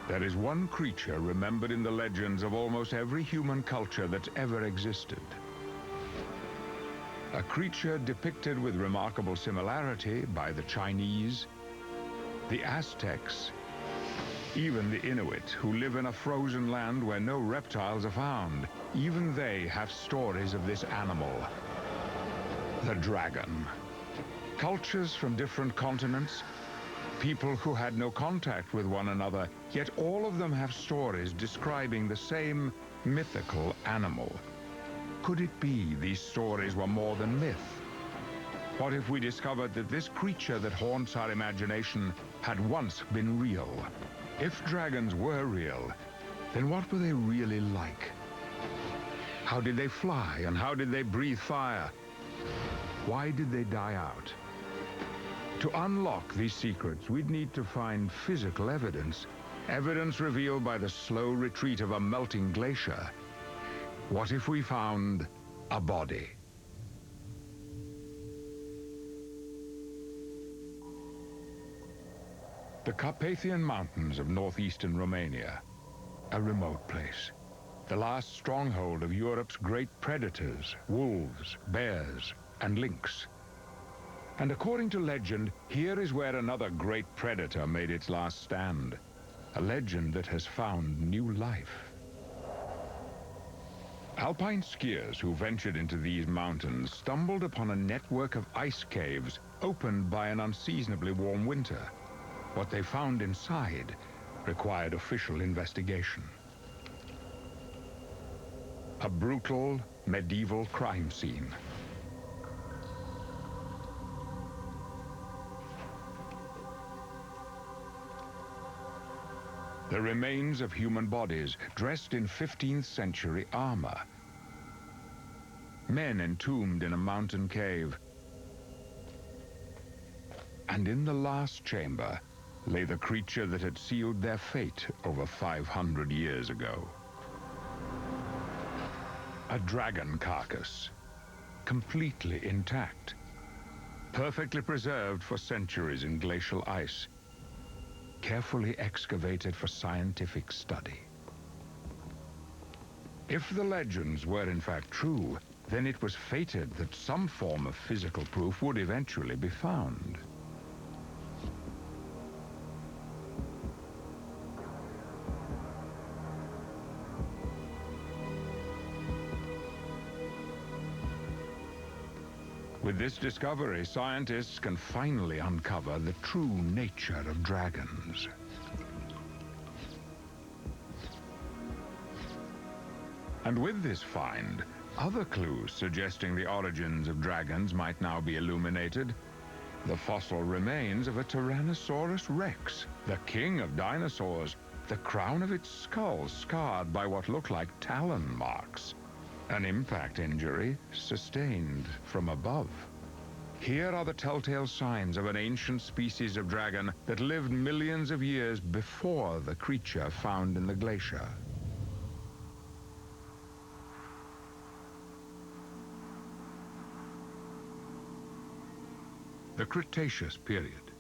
There is one creature remembered in the legends of almost every human culture that's ever existed. A creature depicted with remarkable similarity by the Chinese, the Aztecs, even the Inuit, who live in a frozen land where no reptiles are found. Even they have stories of this animal, the dragon. Cultures from different continents, people who had no contact with one another, yet all of them have stories describing the same mythical animal. Could it be these stories were more than myth? What if we discovered that this creature that haunts our imagination had once been real? If dragons were real, then what were they really like? How did they fly, and how did they breathe fire? Why did they die out? To unlock these secrets, we'd need to find physical evidence. Evidence revealed by the slow retreat of a melting glacier. What if we found a body? The Carpathian Mountains of northeastern Romania, a remote place. The last stronghold of Europe's great predators, wolves, bears, and lynx. And according to legend, here is where another great predator made its last stand. A legend that has found new life. Alpine skiers who ventured into these mountains stumbled upon a network of ice caves opened by an unseasonably warm winter. What they found inside required official investigation. A brutal medieval crime scene. The remains of human bodies dressed in 15th century armor. Men entombed in a mountain cave. And in the last chamber lay the creature that had sealed their fate over 500 years ago. A dragon carcass, completely intact, perfectly preserved for centuries in glacial ice, carefully excavated for scientific study. If the legends were in fact true, then it was fated that some form of physical proof would eventually be found. With this discovery, scientists can finally uncover the true nature of dragons. And with this find, other clues suggesting the origins of dragons might now be illuminated. The fossil remains of a Tyrannosaurus rex, the king of dinosaurs, the crown of its skull scarred by what look like talon marks. An impact injury sustained from above. Here are the telltale signs of an ancient species of dragon that lived millions of years before the creature found in the glacier. The Cretaceous period.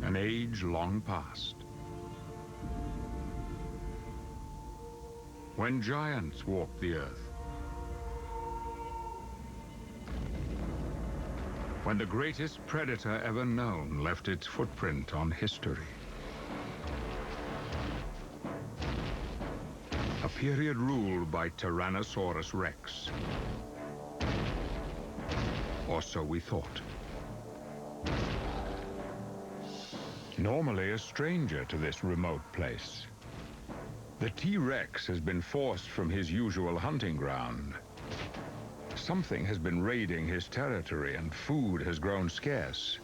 An age long past. When giants walked the earth. When the greatest predator ever known left its footprint on history. A period ruled by Tyrannosaurus rex. Or so we thought. Normally a stranger to this remote place. The T-Rex has been forced from his usual hunting ground. Something has been raiding his territory and food has grown scarce.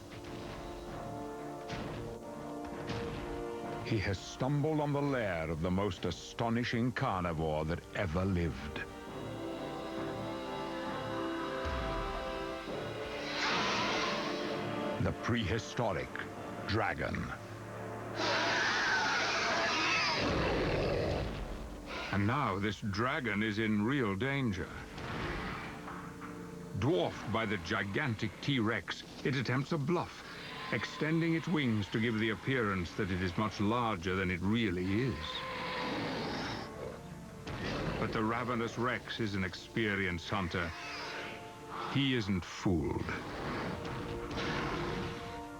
He has stumbled on the lair of the most astonishing carnivore that ever lived. The prehistoric dragon. And now this dragon is in real danger. Dwarfed by the gigantic T-Rex, it attempts a bluff, extending its wings to give the appearance that it is much larger than it really is. But the ravenous Rex is an experienced hunter. He isn't fooled.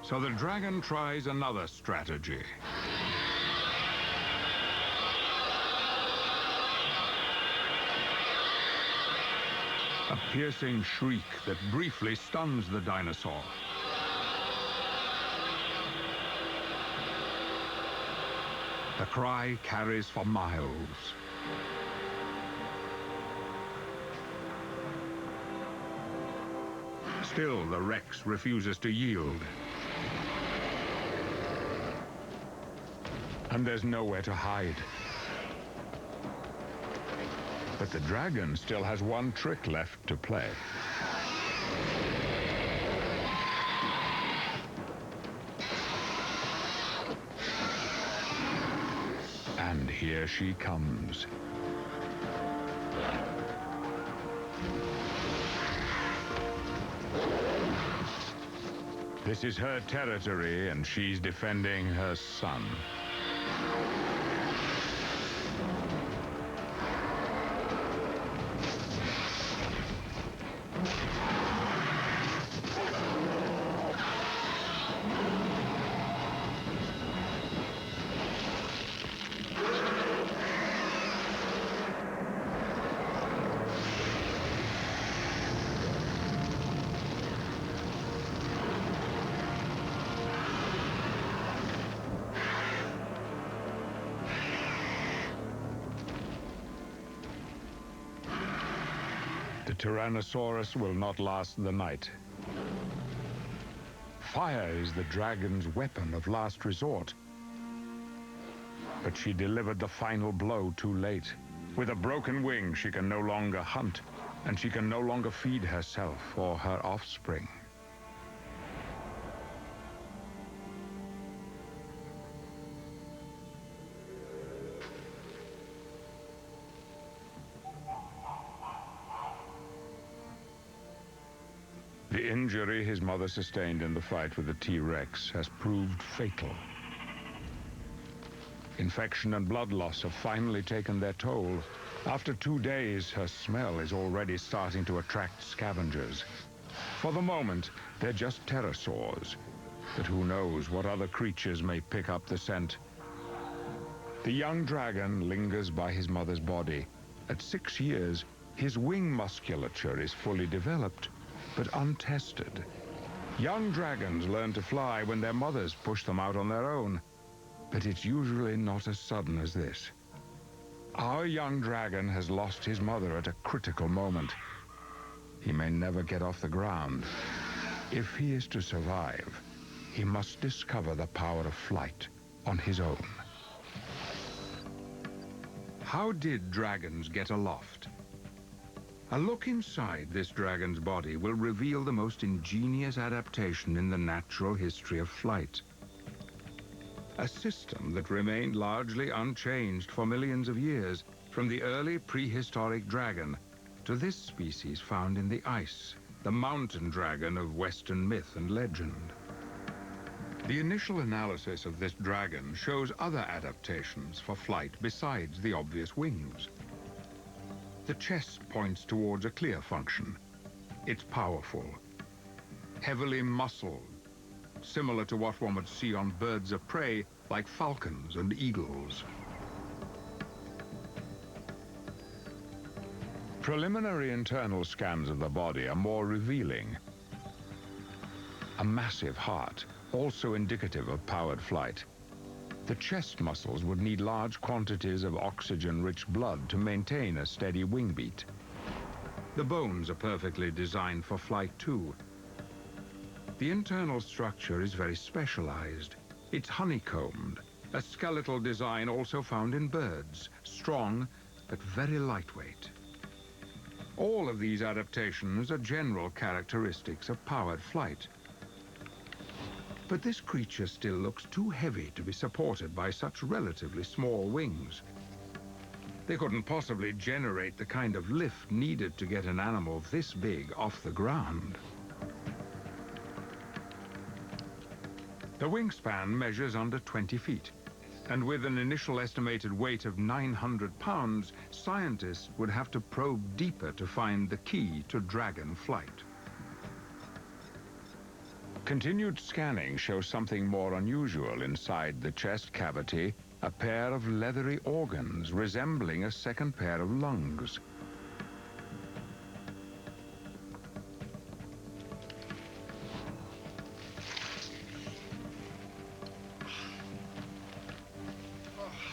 So the dragon tries another strategy. A piercing shriek that briefly stuns the dinosaur. The cry carries for miles. Still, the Rex refuses to yield. And there's nowhere to hide. But the dragon still has one trick left to play. And here she comes. This is her territory, and she's defending her son. The Tyrannosaurus will not last the night. Fire is the dragon's weapon of last resort. But she delivered the final blow too late. With a broken wing, she can no longer hunt, and she can no longer feed herself or her offspring. The injury his mother sustained in the fight with the T-Rex has proved fatal. Infection and blood loss have finally taken their toll. After 2 days, her smell is already starting to attract scavengers. For the moment, they're just pterosaurs, but who knows what other creatures may pick up the scent. The young dragon lingers by his mother's body. At 6 years, his wing musculature is fully developed, but untested. Young dragons learn to fly when their mothers push them out on their own, but it's usually not as sudden as this. Our young dragon has lost his mother at a critical moment. He may never get off the ground. If he is to survive, he must discover the power of flight on his own. How did dragons get aloft? A look inside this dragon's body will reveal the most ingenious adaptation in the natural history of flight. A system that remained largely unchanged for millions of years, from the early prehistoric dragon to this species found in the ice, the mountain dragon of Western myth and legend. The initial analysis of this dragon shows other adaptations for flight besides the obvious wings. The chest points towards a clear function. It's powerful, heavily muscled, similar to what one would see on birds of prey like falcons and eagles. Preliminary internal scans of the body are more revealing. A massive heart, also indicative of powered flight. The chest muscles would need large quantities of oxygen-rich blood to maintain a steady wing beat. The bones are perfectly designed for flight too. The internal structure is very specialized. It's honeycombed, a skeletal design also found in birds, strong but very lightweight. All of these adaptations are general characteristics of powered flight. But this creature still looks too heavy to be supported by such relatively small wings. They couldn't possibly generate the kind of lift needed to get an animal this big off the ground. The wingspan measures under 20 feet, and with an initial estimated weight of 900 pounds, scientists would have to probe deeper to find the key to dragon flight. Continued scanning shows something more unusual inside the chest cavity, a pair of leathery organs resembling a second pair of lungs.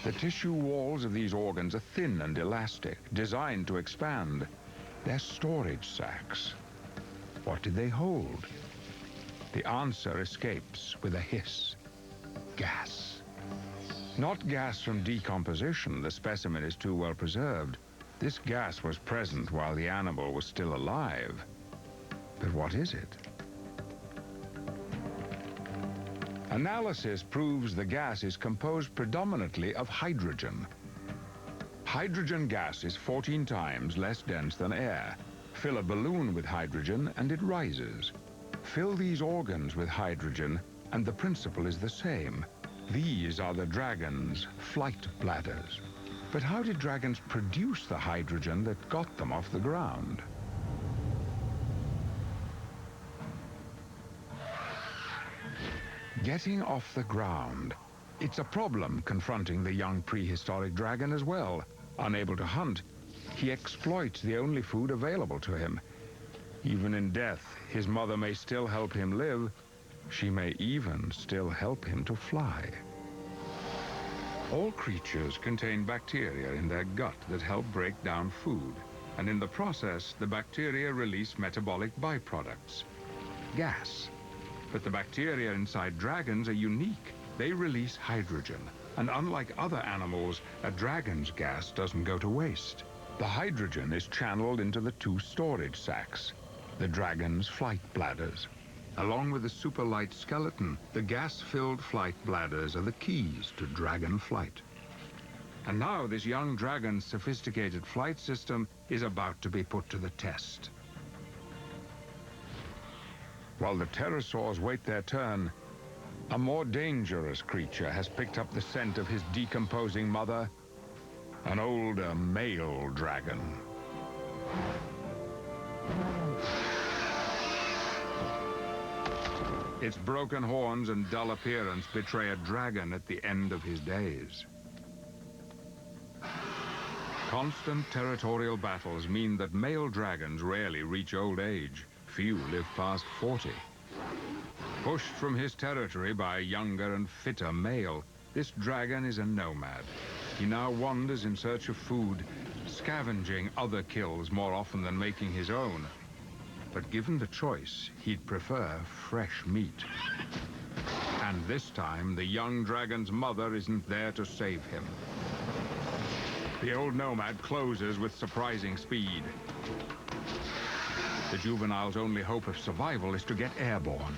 The tissue walls of these organs are thin and elastic, designed to expand. They're storage sacks. What did they hold? The answer escapes with a hiss. Gas. Not gas from decomposition. The specimen is too well preserved. This gas was present while the animal was still alive. But what is it? Analysis proves the gas is composed predominantly of hydrogen. Hydrogen gas is 14 times less dense than air. Fill a balloon with hydrogen and it rises. Fill these organs with hydrogen and the principle is the same. These are the dragon's flight bladders. But how did dragons produce the hydrogen that got them off the ground? Getting off the ground. It's a problem confronting the young prehistoric dragon as well. Unable to hunt, he exploits the only food available to him. Even in death, his mother may still help him live. She may even still help him to fly. All creatures contain bacteria in their gut that help break down food. And in the process, the bacteria release metabolic byproducts. Gas. But the bacteria inside dragons are unique. They release hydrogen. And unlike other animals, a dragon's gas doesn't go to waste. The hydrogen is channeled into the two storage sacs, the dragon's flight bladders. Along with the super-light skeleton, the gas-filled flight bladders are the keys to dragon flight. And now this young dragon's sophisticated flight system is about to be put to the test. While the pterosaurs wait their turn, a more dangerous creature has picked up the scent of his decomposing mother, an older male dragon. Its broken horns and dull appearance betray a dragon at the end of his days. Constant territorial battles mean that male dragons rarely reach old age. Few live past 40. Pushed from his territory by a younger and fitter male, this dragon is a nomad. He now wanders in search of food, scavenging other kills more often than making his own. But given the choice, he'd prefer fresh meat. And this time, the young dragon's mother isn't there to save him. The old nomad closes with surprising speed. The juvenile's only hope of survival is to get airborne.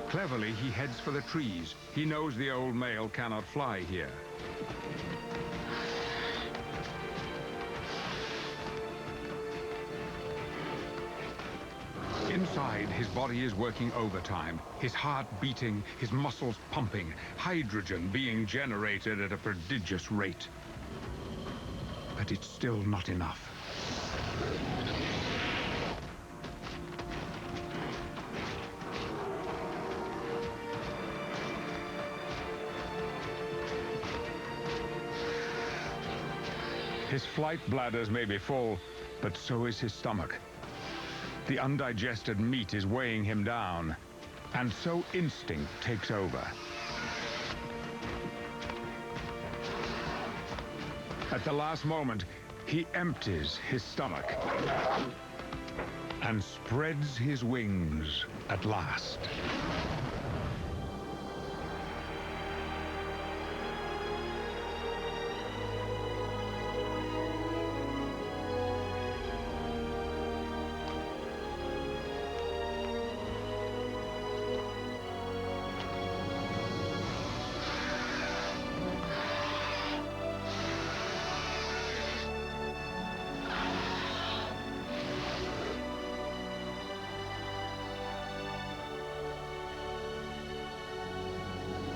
Cleverly, he heads for the trees. He knows the old male cannot fly here. Inside, his body is working overtime, his heart beating, his muscles pumping, hydrogen being generated at a prodigious rate. But it's still not enough. His flight bladders may be full, but so is his stomach. The undigested meat is weighing him down, and so instinct takes over. At the last moment, he empties his stomach and spreads his wings at last.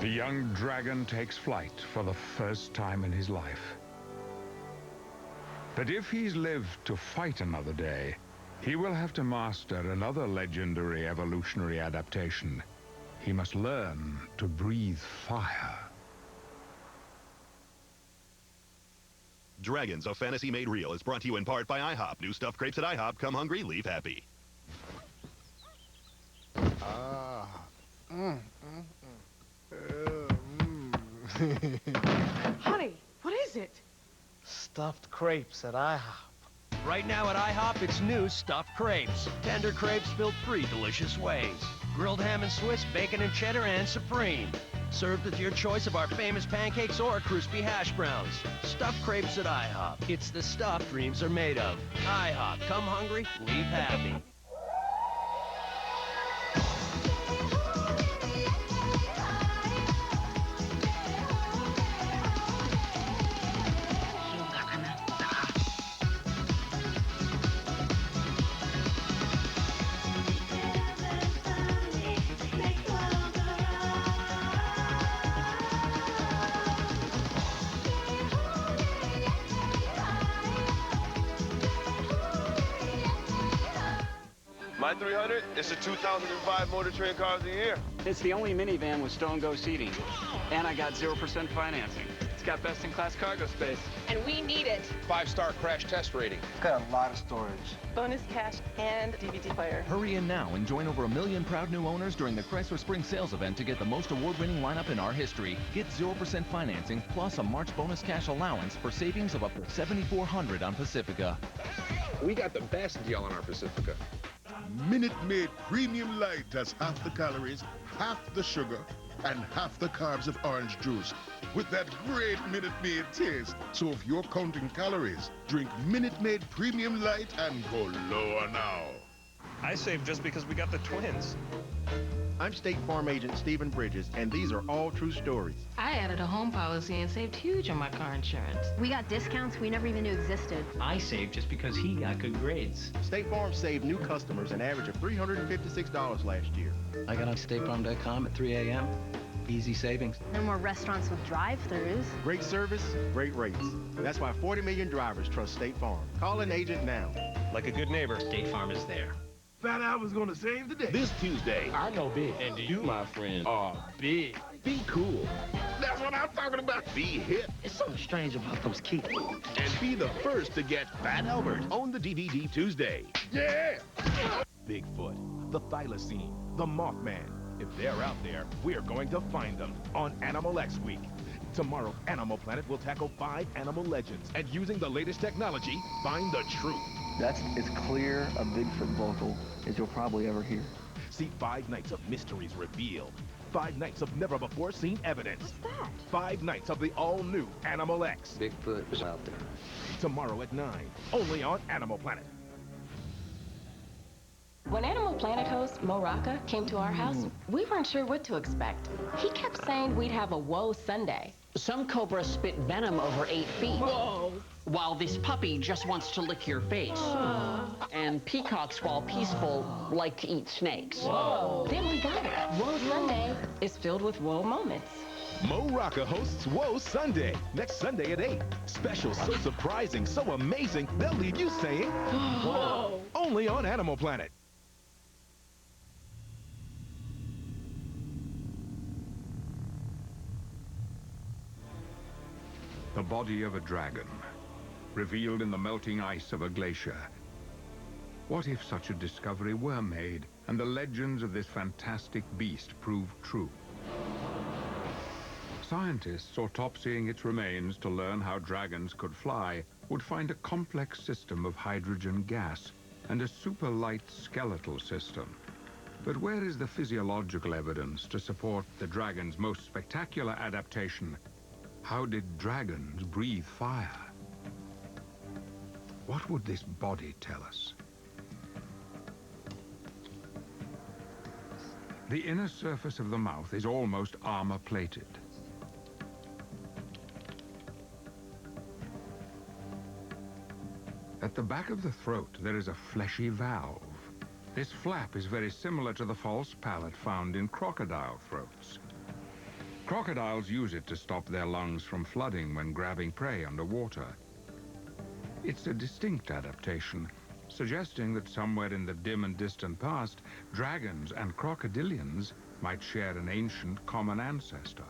The young dragon takes flight for the first time in his life. But if he's lived to fight another day, he will have to master another legendary evolutionary adaptation. He must learn to breathe fire. Dragons, a fantasy made real, is brought to you in part by IHOP. New stuffed crepes at IHOP. Come hungry, leave happy. Honey, what is it? Stuffed crepes at IHOP. Right now at IHOP, it's new stuffed crepes. Tender crepes filled 3 delicious ways. Grilled ham and Swiss, bacon and cheddar, and supreme. Served with your choice of our famous pancakes or crispy hash browns. Stuffed crepes at IHOP. It's the stuff dreams are made of. IHOP. Come hungry, leave happy. My 300 is a 2005 Motor Trend Car of the Year. It's the only minivan with stow-and-go seating. And I got 0% financing. It's got best-in-class cargo space. And we need it. 5-star crash test rating. It's got a lot of storage. Bonus cash and DVD player. Hurry in now and join over 1 million proud new owners during the Chrysler Spring Sales event to get the most award-winning lineup in our history. Get 0% financing plus a March bonus cash allowance for savings of up to $7,400 on Pacifica. We got the best deal on our Pacifica. Minute Maid Premium Light has half the calories, half the sugar, and half the carbs of orange juice, with that great Minute Maid taste. So if you're counting calories, drink Minute Maid Premium Light and go lower now. I saved just because we got the twins. I'm State Farm Agent Stephen Bridges, and these are all true stories. I added a home policy and saved huge on my car insurance. We got discounts we never even knew existed. I saved just because he got good grades. State Farm saved new customers an average of $356 last year. I got on statefarm.com at 3 a.m. Easy savings. No more restaurants with drive-thrus. Great service, great rates. That's why 40 million drivers trust State Farm. Call an agent now. Like a good neighbor, State Farm is there. Fat Albert's gonna save the day. This Tuesday, I know big. And you, my friend, are big. Be cool. That's what I'm talking about. Be hip. There's something strange about those kids. And be the first to get Fat Albert on the DVD Tuesday. Yeah! Bigfoot, the thylacine, the Mothman. If they're out there, we're going to find them on Animal X Week. Tomorrow, Animal Planet will tackle 5 animal legends and using the latest technology, find the truth. That's as clear a Bigfoot vocal as you'll probably ever hear. See 5 nights of mysteries revealed. 5 nights of never-before-seen evidence. What's that? 5 nights of the all-new Animal X. Bigfoot is out there. Tomorrow at 9, only on Animal Planet. When Animal Planet host Mo Rocca came to our house, we weren't sure what to expect. He kept saying we'd have a WOC Sunday. Some cobras spit venom over 8 feet. Whoa! While this puppy just wants to lick your face. And peacocks, while peaceful, like to eat snakes. Whoa! Then we got it. WOC Sunday is filled with WOC moments. Mo Rocca hosts WOC Sunday, next Sunday at 8. Special, so surprising, so amazing, they'll leave you saying, whoa! Only on Animal Planet. The body of a dragon, revealed in the melting ice of a glacier. What if such a discovery were made, and the legends of this fantastic beast proved true? Scientists, autopsying its remains to learn how dragons could fly, would find a complex system of hydrogen gas and a super light skeletal system. But where is the physiological evidence to support the dragon's most spectacular adaptation? How did dragons breathe fire? What would this body tell us? The inner surface of the mouth is almost armor-plated. At the back of the throat, there is a fleshy valve. This flap is very similar to the false palate found in crocodile throats. Crocodiles use it to stop their lungs from flooding when grabbing prey underwater. It's a distinct adaptation, suggesting that somewhere in the dim and distant past, dragons and crocodilians might share an ancient common ancestor.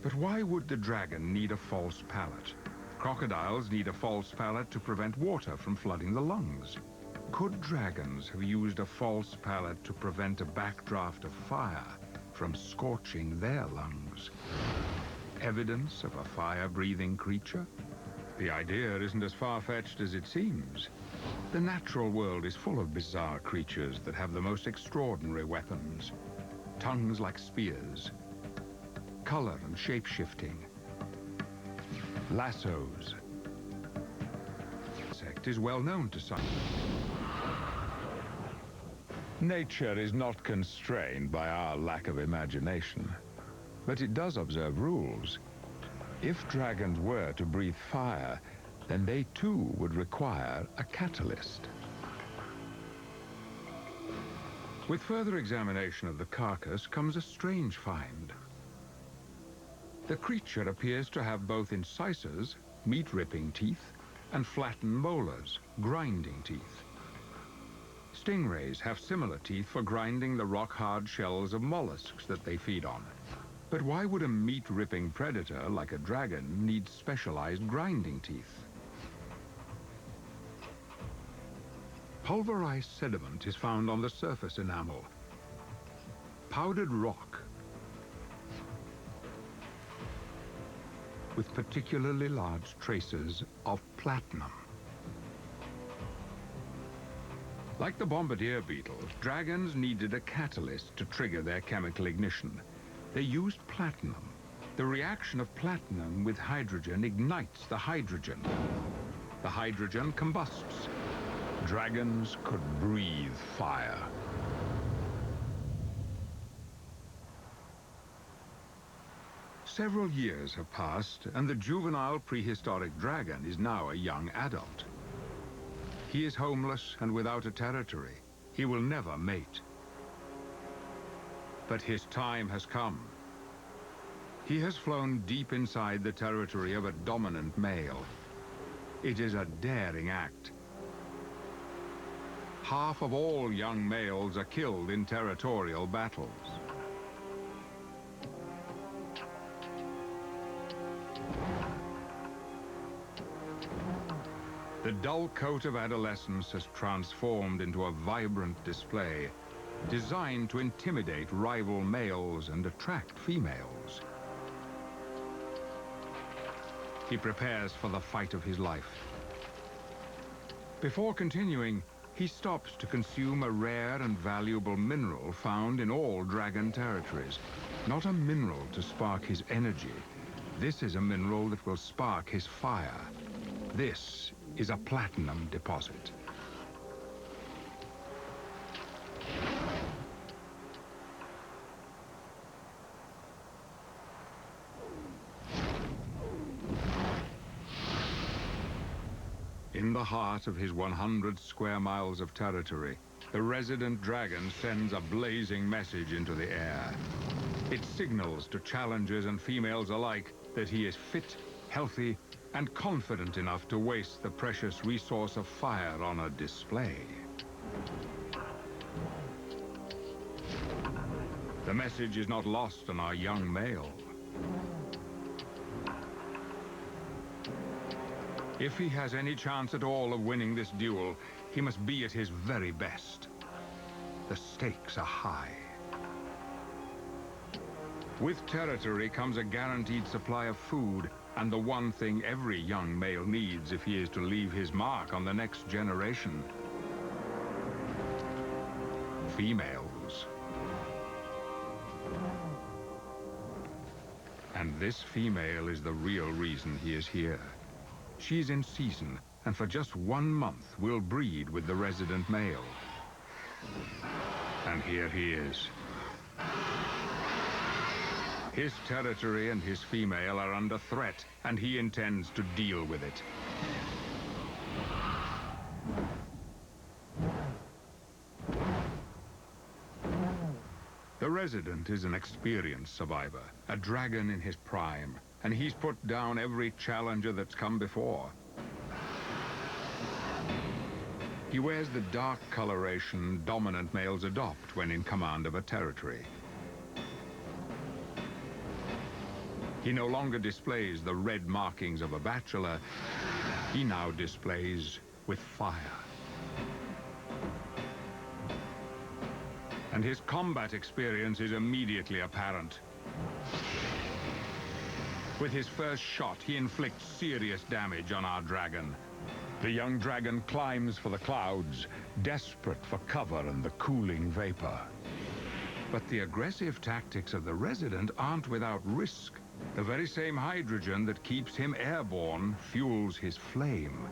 But why would the dragon need a false palate? Crocodiles need a false palate to prevent water from flooding the lungs. Could dragons have used a false palate to prevent a backdraft of fire from scorching their lungs? Evidence of a fire-breathing creature? The idea isn't as far-fetched as it seems. The natural world is full of bizarre creatures that have the most extraordinary weapons. Tongues like spears, color and shape-shifting, lassos. Insect is well known to some. Nature is not constrained by our lack of imagination, but it does observe rules. If dragons were to breathe fire, then they too would require a catalyst. With further examination of the carcass comes a strange find. The creature appears to have both incisors, meat-ripping teeth, and flattened molars, grinding teeth. Stingrays have similar teeth for grinding the rock-hard shells of mollusks that they feed on. But why would a meat-ripping predator like a dragon need specialized grinding teeth? Pulverized sediment is found on the surface enamel. Powdered rock with particularly large traces of platinum. Like the bombardier beetle, dragons needed a catalyst to trigger their chemical ignition. They used platinum. The reaction of platinum with hydrogen ignites the hydrogen. The hydrogen combusts. Dragons could breathe fire. Several years have passed, and the juvenile prehistoric dragon is now a young adult. He is homeless and without a territory. He will never mate. But his time has come. He has flown deep inside the territory of a dominant male. It is a daring act. Half of all young males are killed in territorial battles. The dull coat of adolescence has transformed into a vibrant display, designed to intimidate rival males and attract females. He prepares for the fight of his life. Before continuing, he stops to consume a rare and valuable mineral found in all dragon territories. Not a mineral to spark his energy. This is a mineral that will spark his fire. This is a platinum deposit. In the heart of his 100 square miles of territory, the resident dragon sends a blazing message into the air. It signals to challengers and females alike that he is fit, healthy, and confident enough to waste the precious resource of fire on a display. The message is not lost on our young male. If he has any chance at all of winning this duel, he must be at his very best. The stakes are high. With territory comes a guaranteed supply of food, and the one thing every young male needs if he is to leave his mark on the next generation. Females. And this female is the real reason he is here. She's in season, and for just 1 month will breed with the resident male. And here he is. His territory and his female are under threat, and he intends to deal with it. The Resident is an experienced survivor, a dragon in his prime, and he's put down every challenger that's come before. He wears the dark coloration dominant males adopt when in command of a territory. He no longer displays the red markings of a bachelor. He now displays with fire. And his combat experience is immediately apparent. With his first shot, he inflicts serious damage on our dragon. The young dragon climbs for the clouds, desperate for cover and the cooling vapor. But the aggressive tactics of the Resident aren't without risk. The very same hydrogen that keeps him airborne fuels his flame.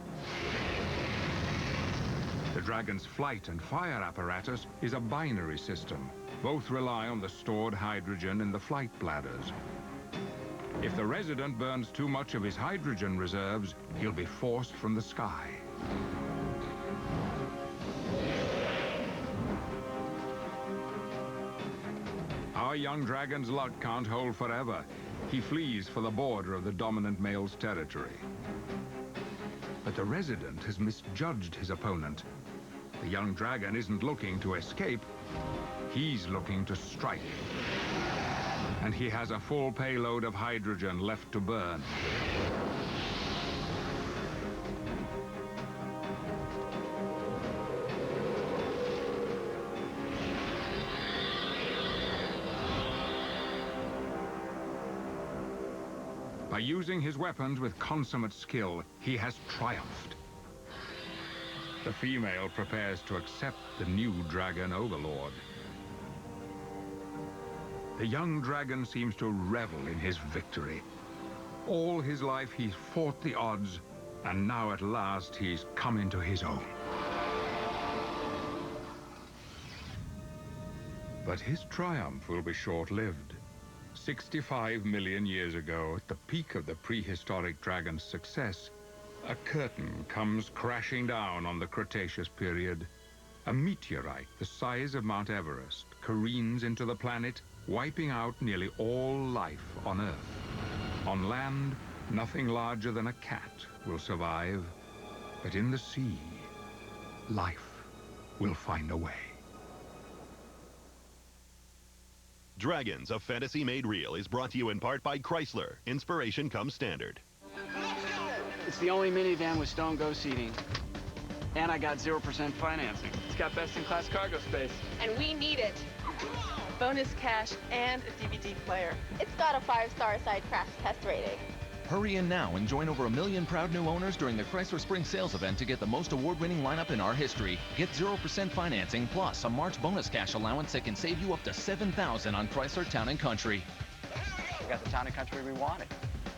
The dragon's flight and fire apparatus is a binary system. Both rely on the stored hydrogen in the flight bladders. If the Resident burns too much of his hydrogen reserves, he'll be forced from the sky. Our young dragon's luck can't hold forever. He flees for the border of the dominant male's territory. But the Resident has misjudged his opponent. The young dragon isn't looking to escape. He's looking to strike. And he has a full payload of hydrogen left to burn. By using his weapons with consummate skill, he has triumphed. The female prepares to accept the new dragon overlord. The young dragon seems to revel in his victory. All his life he's fought the odds, and now at last he's come into his own. But his triumph will be short-lived. 65 million years ago, at the peak of the prehistoric dragon's success, a curtain comes crashing down on the Cretaceous period. A meteorite the size of Mount Everest careens into the planet, wiping out nearly all life on Earth. On land, nothing larger than a cat will survive, but in the sea, life will find a way. Dragons, a fantasy made real, is brought to you in part by Chrysler. Inspiration comes standard. It's the only minivan with Stone Go seating. And I got 0% financing. It's got best-in-class cargo space. And we need it. Bonus cash and a DVD player. It's got a 5-star side crash test rating. Hurry in now and join over 1 million proud new owners during the Chrysler Spring Sales event to get the most award-winning lineup in our history. Get 0% financing plus a March bonus cash allowance that can save you up to $7,000 on Chrysler Town & Country. We got the Town & Country we wanted.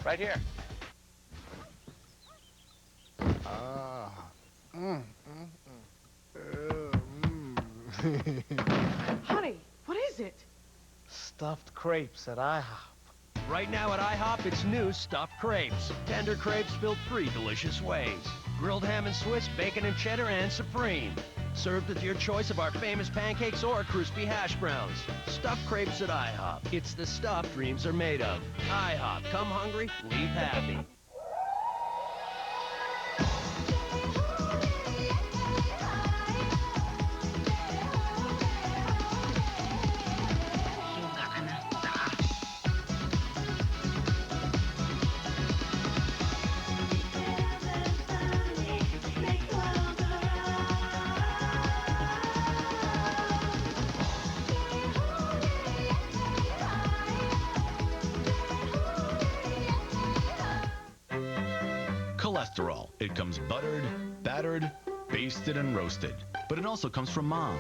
Right here. Honey, what is it? Stuffed crepes at IHOP. Right now at IHOP, it's new stuffed crepes. Tender crepes filled 3 delicious ways. Grilled ham and Swiss, bacon and cheddar, and supreme. Served with your choice of our famous pancakes or crispy hash browns. Stuffed crepes at IHOP. It's the stuff dreams are made of. IHOP. Come hungry, leave happy. Cholesterol. It comes buttered, battered, basted, and roasted. But it also comes from Mom,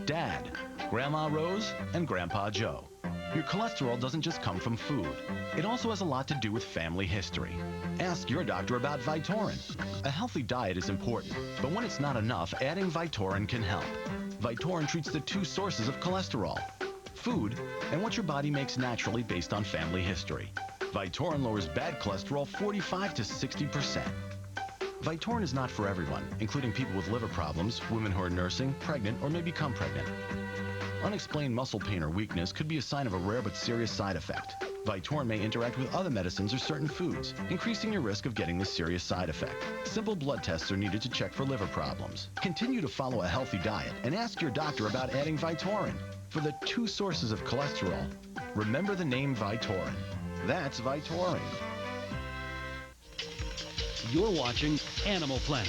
Dad, Grandma Rose, and Grandpa Joe. Your cholesterol doesn't just come from food. It also has a lot to do with family history. Ask your doctor about Vytorin. A healthy diet is important, but when it's not enough, adding Vytorin can help. Vytorin treats the 2 sources of cholesterol: food and what your body makes naturally based on family history. Vytorin lowers bad cholesterol 45 to 60%. Vytorin is not for everyone, including people with liver problems, women who are nursing, pregnant, or may become pregnant. Unexplained muscle pain or weakness could be a sign of a rare but serious side effect. Vytorin may interact with other medicines or certain foods, increasing your risk of getting this serious side effect. Simple blood tests are needed to check for liver problems. Continue to follow a healthy diet and ask your doctor about adding Vytorin. For the 2 sources of cholesterol, remember the name Vytorin. That's Vytorin. You're watching Animal Planet.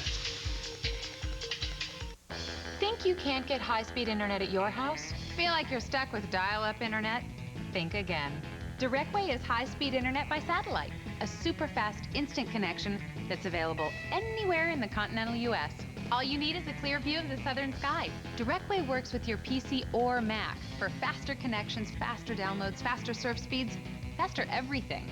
Think you can't get high-speed internet at your house? Feel like you're stuck with dial-up internet? Think again. Directway is high-speed internet by satellite, a super-fast instant connection that's available anywhere in the continental U.S. All you need is a clear view of the southern sky. Directway works with your PC or Mac for faster connections, faster downloads, faster surf speeds, faster everything.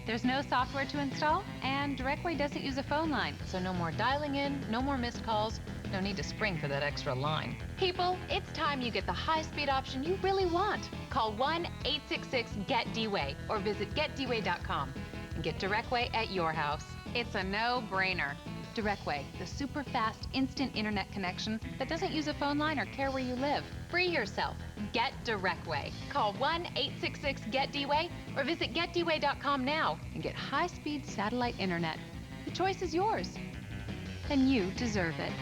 There's no software to install, and Directway doesn't use a phone line, so no more dialing in, no more missed calls, no need to spring for that extra line. People, it's time you get the high-speed option you really want. Call 1-866-GET-DWAY or visit getdway.com and get Directway at your house. It's a no-brainer. Directway, the super-fast instant internet connection that doesn't use a phone line or care where you live. Free yourself. Get Directway. Call 1-866-GET-DWAY or visit getdway.com now and get high-speed satellite internet. The choice is yours, and you deserve it.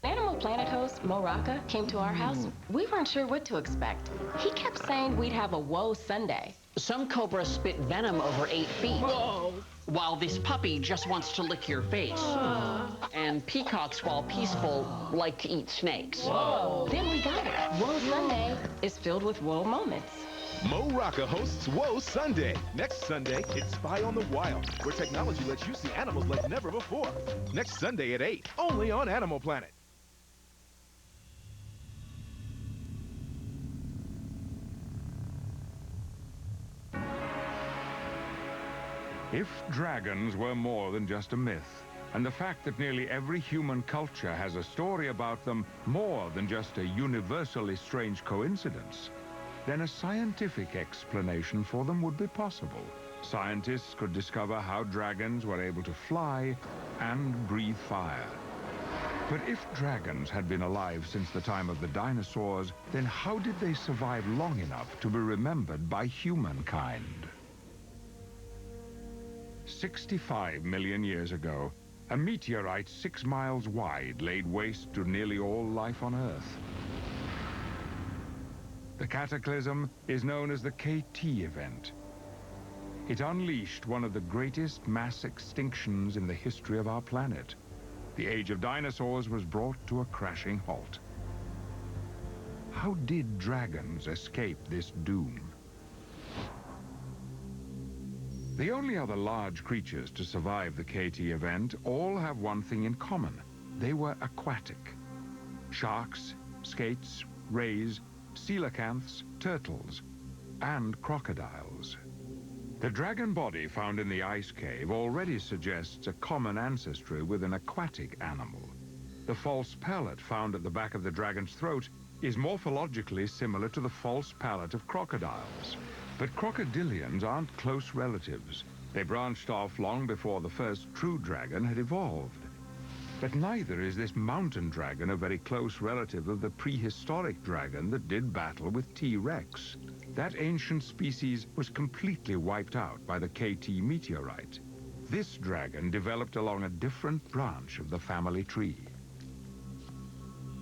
Animal Planet host Mo Rocca came to our house. We weren't sure what to expect. He kept saying we'd have a WOC Sunday. Some cobras spit venom over 8 feet. Whoa. While this puppy just wants to lick your face. And peacocks, while peaceful, like to eat snakes. Whoa. Then we got it. WOC Sunday is filled with whoa moments. Mo Rocca hosts WOC Sunday. Next Sunday, it's Spy on the Wild, where technology lets you see animals like never before. Next Sunday at 8, only on Animal Planet. If dragons were more than just a myth, and the fact that nearly every human culture has a story about them more than just a universally strange coincidence, then a scientific explanation for them would be possible. Scientists could discover how dragons were able to fly and breathe fire. But if dragons had been alive since the time of the dinosaurs, then how did they survive long enough to be remembered by humankind? 65 million years ago, a meteorite 6 miles wide laid waste to nearly all life on Earth. The cataclysm is known as the KT event. It unleashed one of the greatest mass extinctions in the history of our planet. The age of dinosaurs was brought to a crashing halt. How did dragons escape this doom? The only other large creatures to survive the KT event all have one thing in common. They were aquatic. Sharks, skates, rays, coelacanths, turtles, and crocodiles. The dragon body found in the ice cave already suggests a common ancestry with an aquatic animal. The false palate found at the back of the dragon's throat is morphologically similar to the false palate of crocodiles. But crocodilians aren't close relatives. They branched off long before the first true dragon had evolved. But neither is this mountain dragon a very close relative of the prehistoric dragon that did battle with T-Rex. That ancient species was completely wiped out by the KT meteorite. This dragon developed along a different branch of the family tree.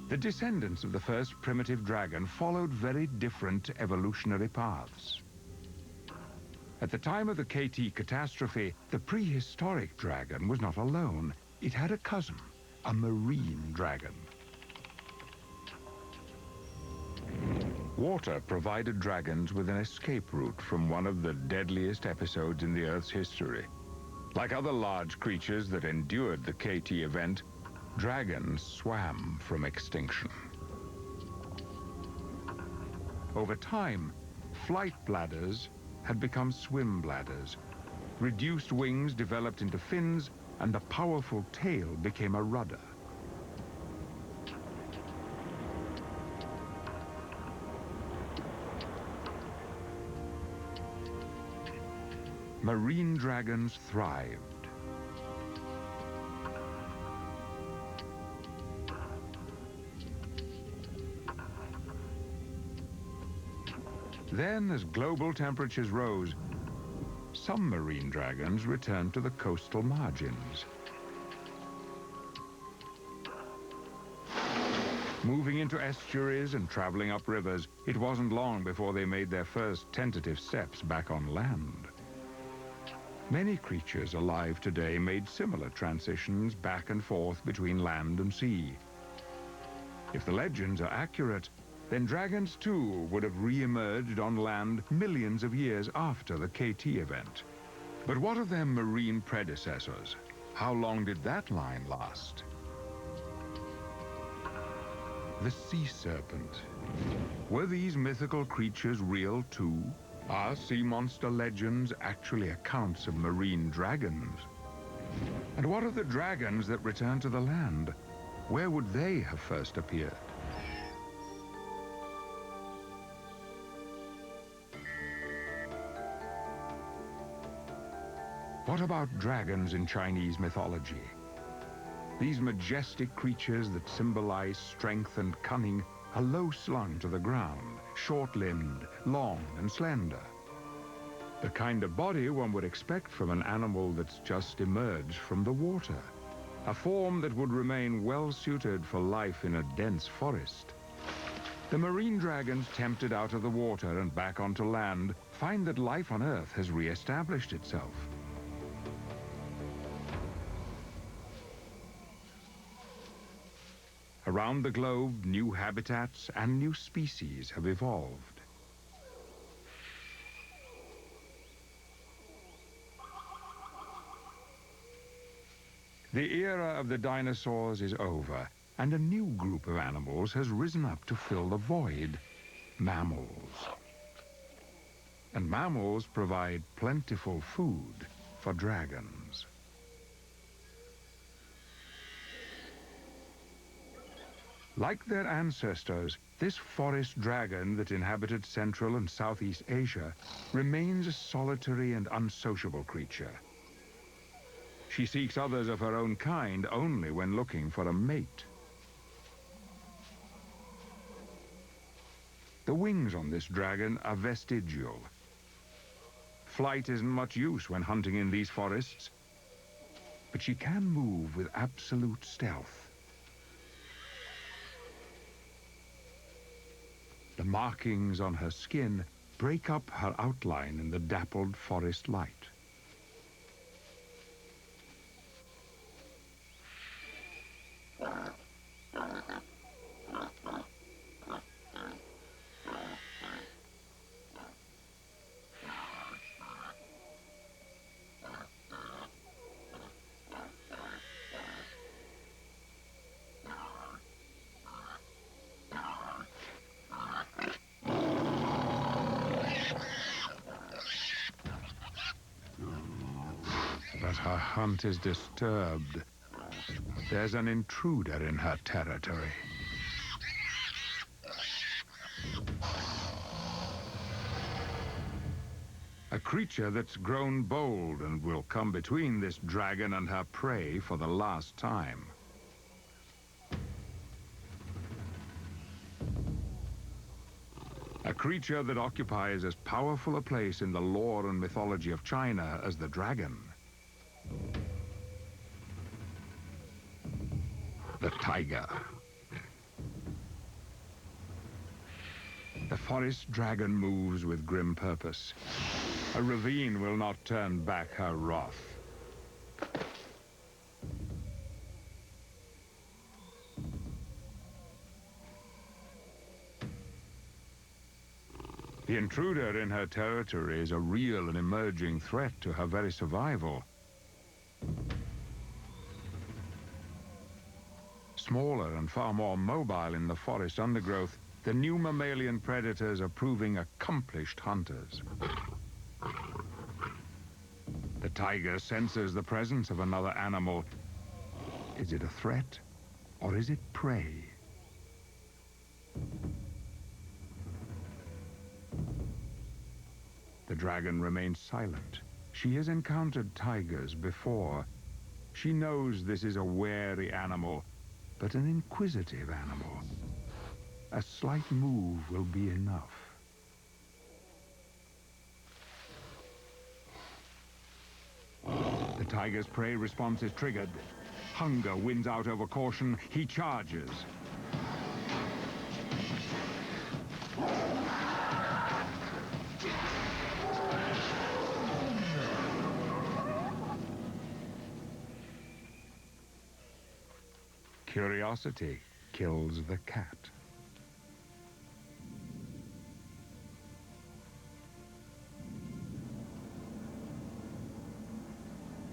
The descendants of the first primitive dragon followed very different evolutionary paths. At the time of the KT catastrophe, the prehistoric dragon was not alone. It had a cousin, a marine dragon. Water provided dragons with an escape route from one of the deadliest episodes in the Earth's history. Like other large creatures that endured the KT event, dragons swam from extinction. Over time, flight bladders had become swim bladders. Reduced wings developed into fins, and the powerful tail became a rudder. Marine dragons thrived. Then, as global temperatures rose, some marine dragons returned to the coastal margins. Moving into estuaries and traveling up rivers, it wasn't long before they made their first tentative steps back on land. Many creatures alive today made similar transitions back and forth between land and sea. If the legends are accurate, then dragons too would have re-emerged on land millions of years after the KT event. But what of their marine predecessors? How long did that line last? The sea serpent. Were these mythical creatures real too? Are sea monster legends actually accounts of marine dragons? And what of the dragons that return to the land? Where would they have first appeared? What about dragons in Chinese mythology? These majestic creatures that symbolize strength and cunning are low-slung to the ground, short-limbed, long and slender. The kind of body one would expect from an animal that's just emerged from the water. A form that would remain well-suited for life in a dense forest. The marine dragons tempted out of the water and back onto land find that life on Earth has re-established itself. Around the globe, new habitats and new species have evolved. The era of the dinosaurs is over, and a new group of animals has risen up to fill the void: mammals. And mammals provide plentiful food for dragons. Like their ancestors, this forest dragon that inhabited Central and Southeast Asia remains a solitary and unsociable creature. She seeks others of her own kind only when looking for a mate. The wings on this dragon are vestigial. Flight isn't much use when hunting in these forests, but she can move with absolute stealth. The markings on her skin break up her outline in the dappled forest light. But her hunt is disturbed. There's an intruder in her territory. A creature that's grown bold and will come between this dragon and her prey for the last time. A creature that occupies as powerful a place in the lore and mythology of China as the dragon. The tiger. The forest dragon moves with grim purpose. A ravine will not turn back her wrath. The intruder in her territory is a real and emerging threat to her very survival. Smaller and far more mobile in the forest undergrowth, the new mammalian predators are proving accomplished hunters. The tiger senses the presence of another animal. Is it a threat or is it prey? The dragon remains silent. She has encountered tigers before. She knows this is a wary animal, but an inquisitive animal. A slight move will be enough. tiger's prey response is triggered. Hunger wins out over caution. He charges. Curiosity kills the cat.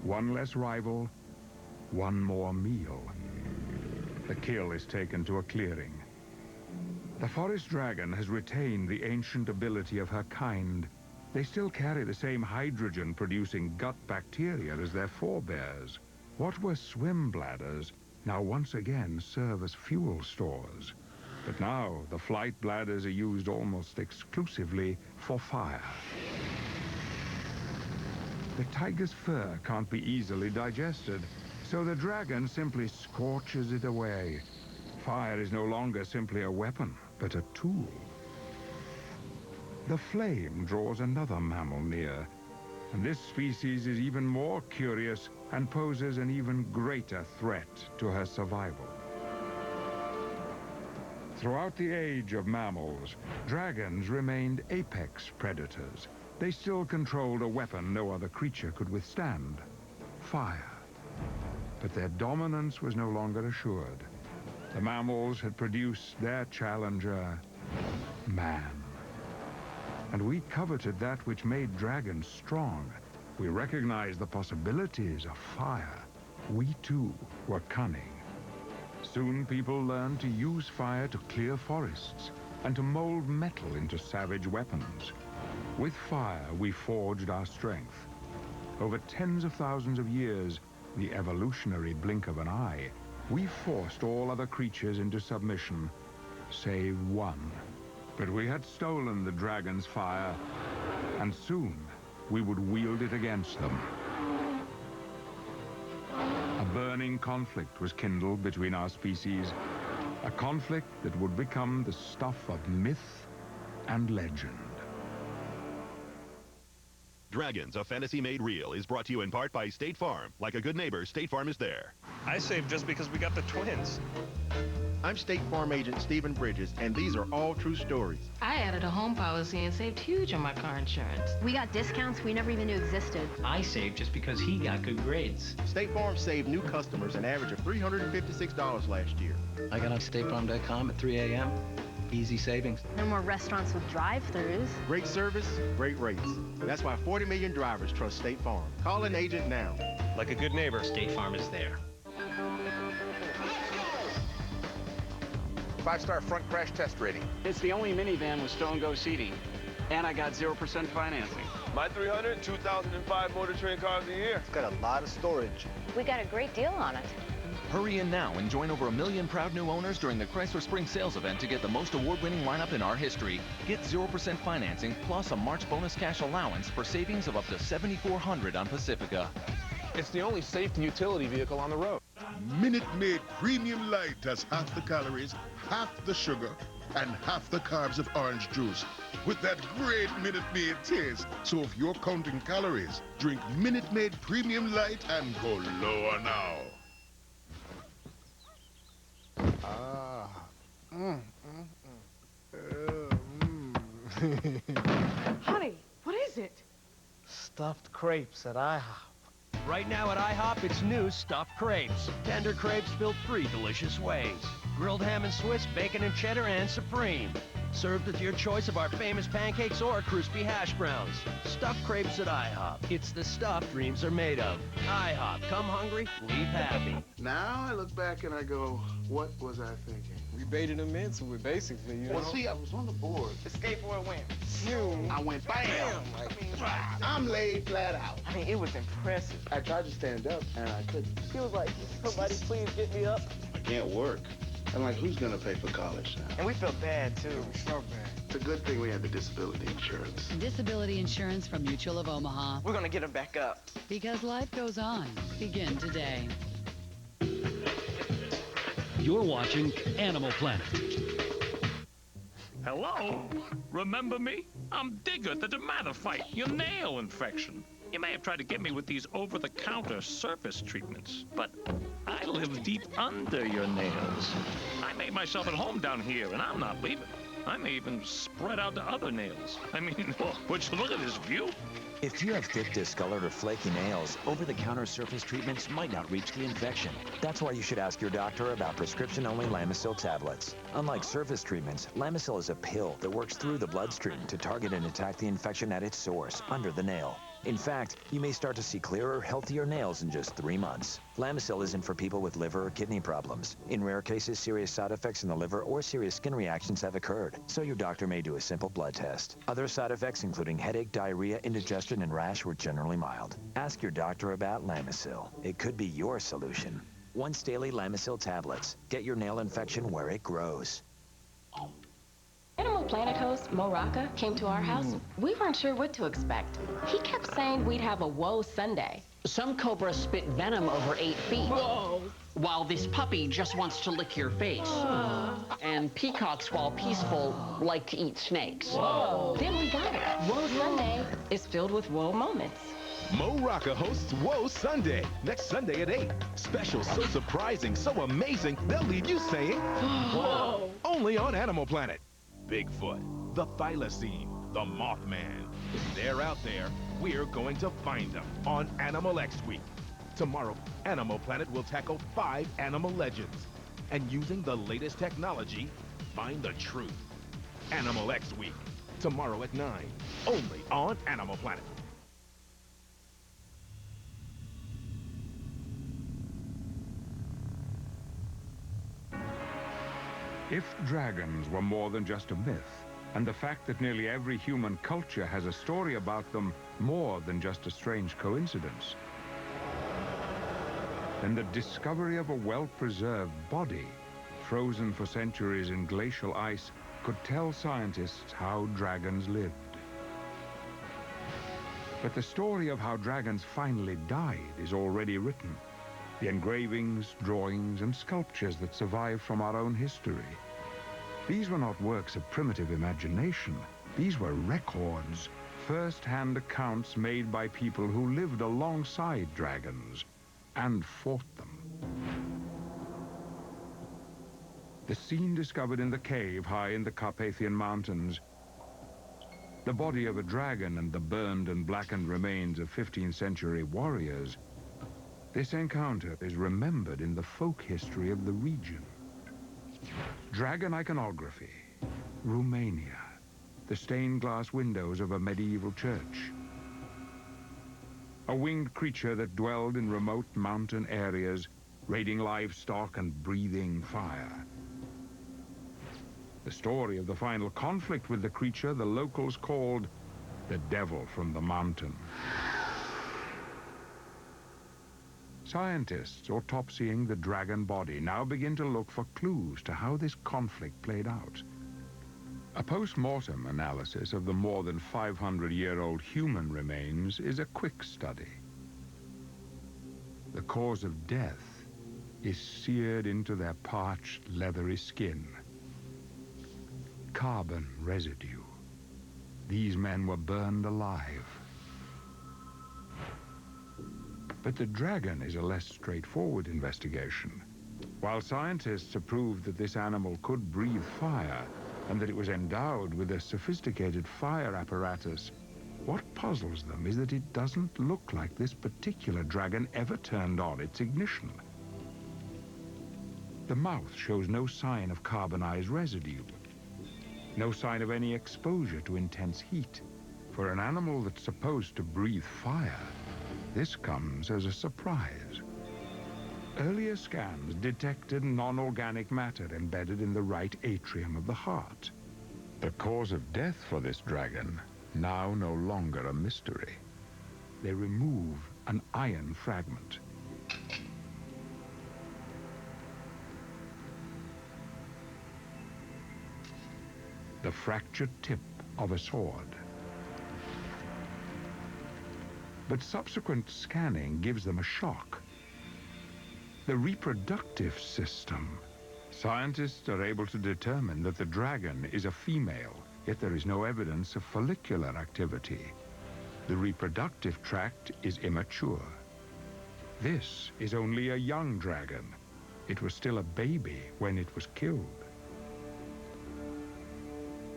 One less rival, one more meal. The kill is taken to a clearing. The forest dragon has retained the ancient ability of her kind. They still carry the same hydrogen-producing gut bacteria as their forebears. What were swim bladders now once again serve as fuel stores. But now the flight bladders are used almost exclusively for fire. The tiger's fur can't be easily digested, so the dragon simply scorches it away. Fire is no longer simply a weapon, but a tool. The flame draws another mammal near, and this species is even more curious and poses an even greater threat to her survival. Throughout the age of mammals, dragons remained apex predators. They still controlled a weapon no other creature could withstand: fire. But their dominance was no longer assured. The mammals had produced their challenger, man. And we coveted that which made dragons strong. We recognized the possibilities of fire. We too were cunning. Soon people learned to use fire to clear forests and to mold metal into savage weapons. With fire, we forged our strength. Over tens of thousands of years, the evolutionary blink of an eye, we forced all other creatures into submission, save one. But we had stolen the dragon's fire, and soon we would wield it against them. A burning conflict was kindled between our species, a conflict that would become the stuff of myth and legend. Dragons, a fantasy made real, is brought to you in part by State Farm. Like a good neighbor, State Farm is there. I saved just because we got the twins. I'm State Farm Agent Stephen Bridges, and these are all true stories. I added a home policy and saved huge on my car insurance. We got discounts we never even knew existed. I saved just because he got good grades. State Farm saved new customers an average of $356 last year. I got on statefarm.com at 3 a.m. Easy savings. No more restaurants with drive-thrus. Great service, great rates. That's why 40 million drivers trust State Farm. Call an agent now. Like a good neighbor, State Farm is there. 5-star front crash test rating. It's the only minivan with Stone-Go seating. And I got 0% financing. My 300, 2005 Motor Trend cars a year. It's got a lot of storage. We got a great deal on it. Hurry in now and join over 1 million proud new owners during the Chrysler Spring Sales Event to get the most award-winning lineup in our history. Get 0% financing plus a March bonus cash allowance for savings of up to $7,400 on Pacifica. It's the only safety utility vehicle on the road. Minute Maid Premium Light has half the calories, half the sugar, and half the carbs of orange juice, with that great Minute Maid taste. So if you're counting calories, drink Minute Maid Premium Light and go lower now. Honey, what is it? Stuffed crepes at IHOP. Right now at IHOP, it's new stuffed crepes. Tender crepes built 3 delicious ways. Grilled ham and Swiss, bacon and cheddar, and supreme. Served with your choice of our famous pancakes or crispy hash browns. Stuffed crepes at IHOP. It's the stuff dreams are made of. IHOP, come hungry, leave happy. Now I look back and I go, what was I thinking? We baited them into it, basically, you know? Well, see, I was on the board. The skateboard went. I went bam! I'm laid flat out. I mean, it was impressive. I tried to stand up, and I couldn't. He was like, somebody please get me up. I can't work. I'm like, who's gonna pay for college now? And we felt bad, too. We felt bad. It's a good thing we had the disability insurance. Disability insurance from Mutual of Omaha. We're gonna get him back up. Because life goes on. Begin today. You're watching Animal Planet. Hello? Remember me? I'm Digger, the dermatophite, your nail infection. You may have tried to get me with these over-the-counter surface treatments, but I live deep under your nails. I made myself at home down here, and I'm not leaving. I may even spread out to other nails. I mean, would you look at this view? If you have thick, discolored, or flaky nails, over-the-counter surface treatments might not reach the infection. That's why you should ask your doctor about prescription-only Lamisil tablets. Unlike surface treatments, Lamisil is a pill that works through the bloodstream to target and attack the infection at its source, under the nail. In fact, you may start to see clearer, healthier nails in just 3 months. Lamisil isn't for people with liver or kidney problems. In rare cases, serious side effects in the liver or serious skin reactions have occurred, so your doctor may do a simple blood test. Other side effects, including headache, diarrhea, indigestion, and rash, were generally mild. Ask your doctor about Lamisil. It could be your solution. Once daily Lamisil tablets. Get your nail infection where it grows. Animal Planet host Mo Rocca came to our house. We weren't sure what to expect. He kept saying we'd have a woe Sunday. Some cobras spit venom over 8 feet. Whoa. While this puppy just wants to lick your face. And peacocks, while peaceful, like to eat snakes. Whoa. Then we got it. Woe Sunday is filled with woe moments. Mo Rocca hosts Whoa Sunday, next Sunday at 8. Special so surprising, so amazing, they'll leave you saying, whoa. Only on Animal Planet. Bigfoot, the thylacine, the Mothman. If they're out there, we're going to find them on Animal X Week. Tomorrow, Animal Planet will tackle 5 animal legends. And using the latest technology, find the truth. Animal X Week, tomorrow at 9, only on Animal Planet. If dragons were more than just a myth, and the fact that nearly every human culture has a story about them more than just a strange coincidence, then the discovery of a well-preserved body, frozen for centuries in glacial ice, could tell scientists how dragons lived. But the story of how dragons finally died is already written. The engravings, drawings, and sculptures that survive from our own history. These were not works of primitive imagination. These were records, first-hand accounts made by people who lived alongside dragons and fought them. The scene discovered in the cave high in the Carpathian Mountains, the body of a dragon and the burned and blackened remains of 15th century warriors. This encounter is remembered in the folk history of the region. Dragon iconography, Romania, the stained glass windows of a medieval church. A winged creature that dwelled in remote mountain areas, raiding livestock and breathing fire. The story of the final conflict with the creature the locals called the Devil from the Mountain. Scientists autopsying the dragon body now begin to look for clues to how this conflict played out. A post-mortem analysis of the more than 500-year-old human remains is a quick study. The cause of death is seared into their parched, leathery skin. Carbon residue. These men were burned alive. But the dragon is a less straightforward investigation. While scientists have proved that this animal could breathe fire and that it was endowed with a sophisticated fire apparatus, what puzzles them is that it doesn't look like this particular dragon ever turned on its ignition. The mouth shows no sign of carbonized residue, no sign of any exposure to intense heat. For an animal that's supposed to breathe fire, this comes as a surprise. Earlier scans detected non-organic matter embedded in the right atrium of the heart. The cause of death for this dragon, now no longer a mystery. They remove an iron fragment. The fractured tip of a sword. But subsequent scanning gives them a shock. The reproductive system. Scientists are able to determine that the dragon is a female, yet there is no evidence of follicular activity. The reproductive tract is immature. This is only a young dragon. It was still a baby when it was killed.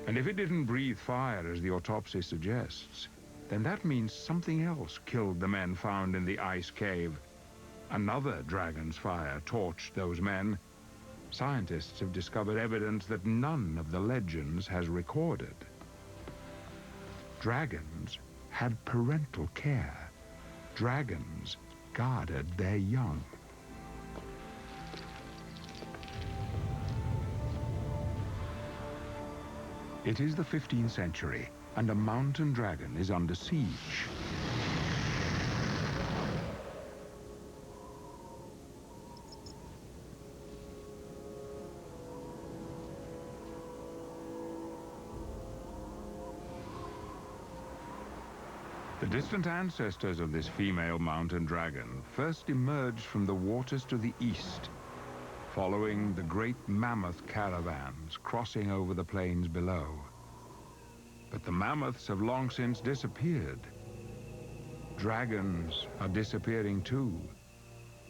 And if it didn't breathe fire, as the autopsy suggests, then that means something else killed the men found in the ice cave. Another dragon's fire torched those men. Scientists have discovered evidence that none of the legends has recorded. Dragons had parental care. Dragons guarded their young. It is the 15th century, and a mountain dragon is under siege. The distant ancestors of this female mountain dragon first emerged from the waters to the east, following the great mammoth caravans crossing over the plains below. But the mammoths have long since disappeared. Dragons are disappearing too.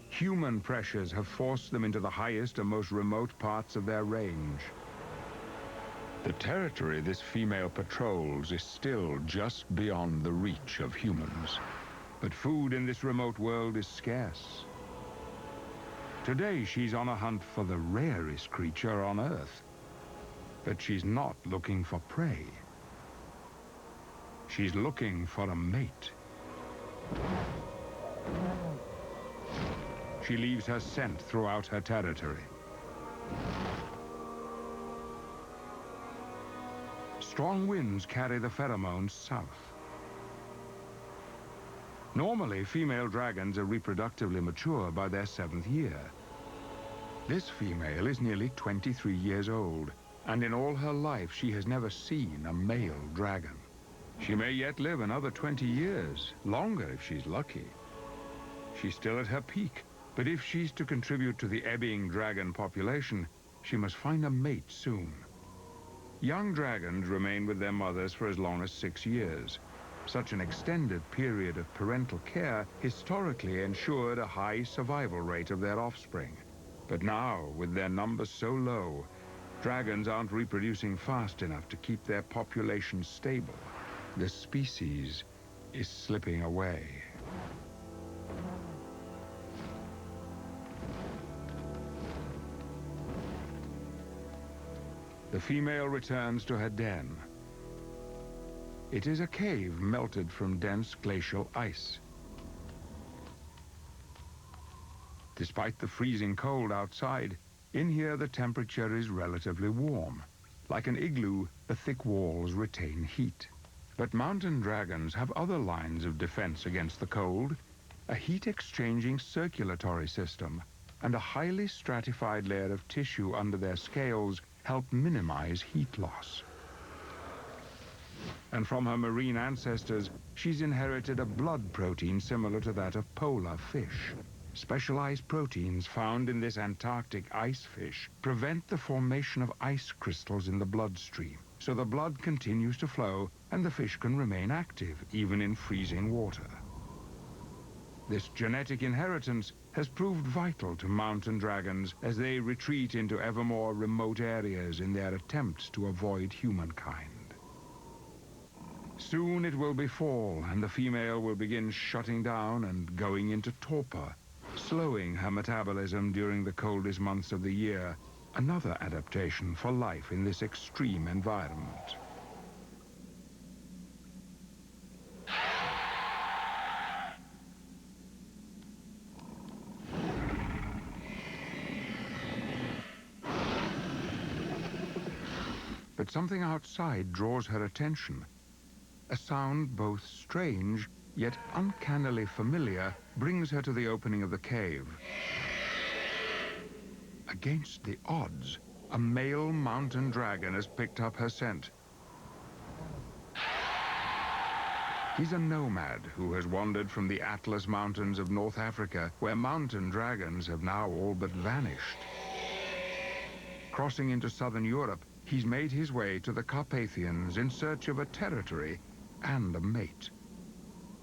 Human pressures have forced them into the highest and most remote parts of their range. The territory this female patrols is still just beyond the reach of humans. But food in this remote world is scarce. Today she's on a hunt for the rarest creature on Earth. But she's not looking for prey. She's looking for a mate. She leaves her scent throughout her territory. Strong winds carry the pheromones south. Normally, female dragons are reproductively mature by their 7th year. This female is nearly 23 years old, and in all her life she has never seen a male dragon. She may yet live another 20 years, longer if she's lucky. She's still at her peak, but if she's to contribute to the ebbing dragon population, she must find a mate soon. Young dragons remain with their mothers for as long as 6 years. Such an extended period of parental care historically ensured a high survival rate of their offspring. But now, with their numbers so low, dragons aren't reproducing fast enough to keep their population stable. The species is slipping away. The female returns to her den. It is a cave melted from dense glacial ice. Despite the freezing cold outside, in here the temperature is relatively warm. Like an igloo, the thick walls retain heat. But mountain dragons have other lines of defense against the cold, a heat-exchanging circulatory system, and a highly stratified layer of tissue under their scales help minimize heat loss. And from her marine ancestors, she's inherited a blood protein similar to that of polar fish. Specialized proteins found in this Antarctic ice fish prevent the formation of ice crystals in the bloodstream, so the blood continues to flow and the fish can remain active even in freezing water. This genetic inheritance has proved vital to mountain dragons as they retreat into ever more remote areas in their attempts to avoid humankind. Soon it will be fall, and the female will begin shutting down and going into torpor, slowing her metabolism during the coldest months of the year, another adaptation for life in this extreme environment. But something outside draws her attention. A sound both strange, yet uncannily familiar, brings her to the opening of the cave. Against the odds, a male mountain dragon has picked up her scent. He's a nomad who has wandered from the Atlas Mountains of North Africa, where mountain dragons have now all but vanished. Crossing into southern Europe, he's made his way to the Carpathians in search of a territory and a mate.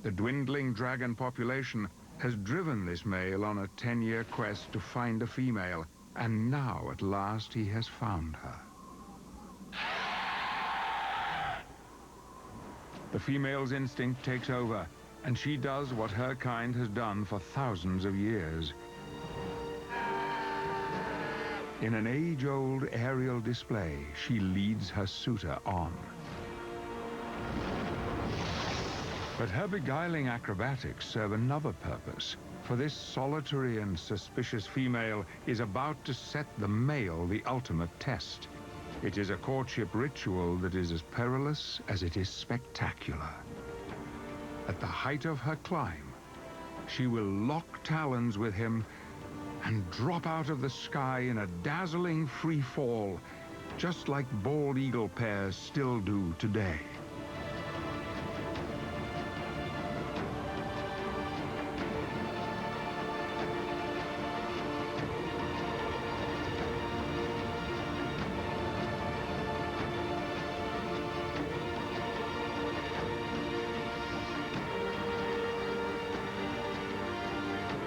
The dwindling dragon population has driven this male on a 10-year quest to find a female, and now at last he has found her. The female's instinct takes over, and she does what her kind has done for thousands of years. In an age-old aerial display, she leads her suitor on. But her beguiling acrobatics serve another purpose, for this solitary and suspicious female is about to set the male the ultimate test. It is a courtship ritual that is as perilous as it is spectacular. At the height of her climb, she will lock talons with him and drop out of the sky in a dazzling free fall, just like bald eagle pairs still do today.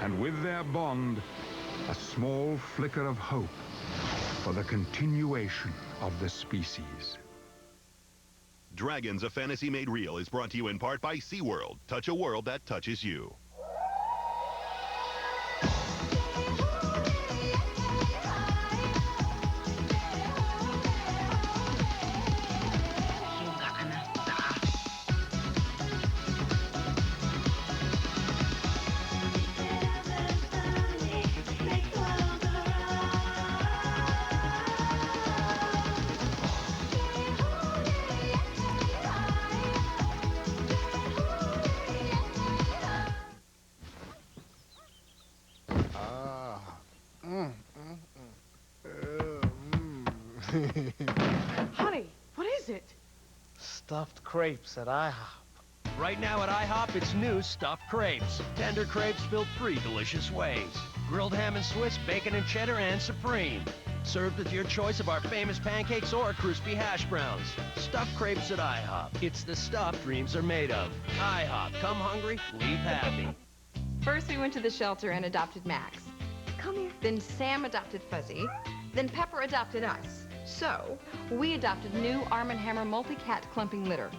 And with their bond, a small flicker of hope for the continuation of the species. Dragons, a Fantasy Made Real is brought to you in part by SeaWorld. Touch a world that touches you. Honey, what is it? Stuffed crepes at IHOP. Right now at IHOP, it's new stuffed crepes. Tender crepes filled 3 delicious ways. Grilled ham and Swiss, bacon and cheddar, and supreme. Served with your choice of our famous pancakes or crispy hash browns. Stuffed crepes at IHOP. It's the stuff dreams are made of. IHOP. Come hungry, leave happy. First, we went to the shelter and adopted Max. Come here. Then Sam adopted Fuzzy. Then Pepper adopted us. So, we adopted new Arm & Hammer multi-cat clumping litter.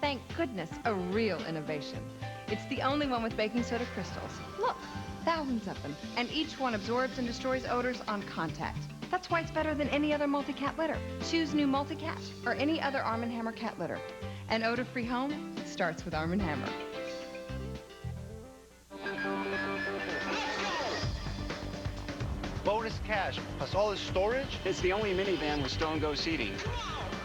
Thank goodness, a real innovation. It's the only one with baking soda crystals. Look, thousands of them. And each one absorbs and destroys odors on contact. That's why it's better than any other multi-cat litter. Choose new multi-cat or any other Arm & Hammer cat litter. An odor-free home starts with Arm & Hammer. Bonus cash, plus all this storage? It's the only minivan with Stone Go seating.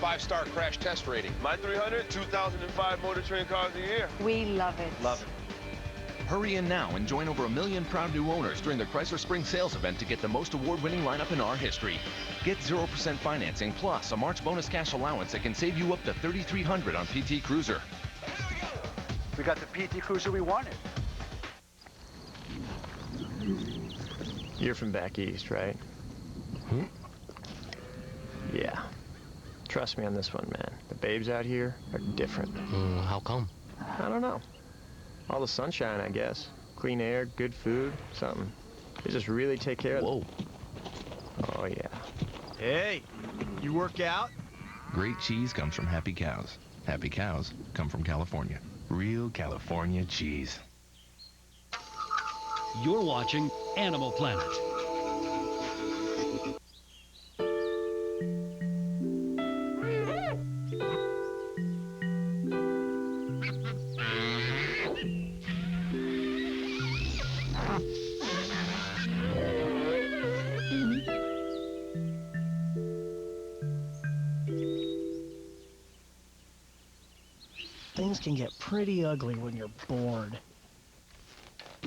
5-star crash test rating. My 300, 2005 Motor Trend Cars of the Year. We love it. Love it. Hurry in now and join over 1 million proud new owners during the Chrysler Spring Sales event to get the most award-winning lineup in our history. Get 0% financing plus a March bonus cash allowance that can save you up to $3,300 on PT Cruiser. We got the PT Cruiser we wanted. You're from back east, right? Yeah. Trust me on this one, man. The babes out here are different. How come? I don't know. All the sunshine, I guess. Clean air, good food, something. They just really take care of them. Whoa. Oh, yeah. Hey, you work out? Great cheese comes from happy cows. Happy cows come from California. Real California cheese. You're watching Animal Planet. Things can get pretty ugly when you're bored.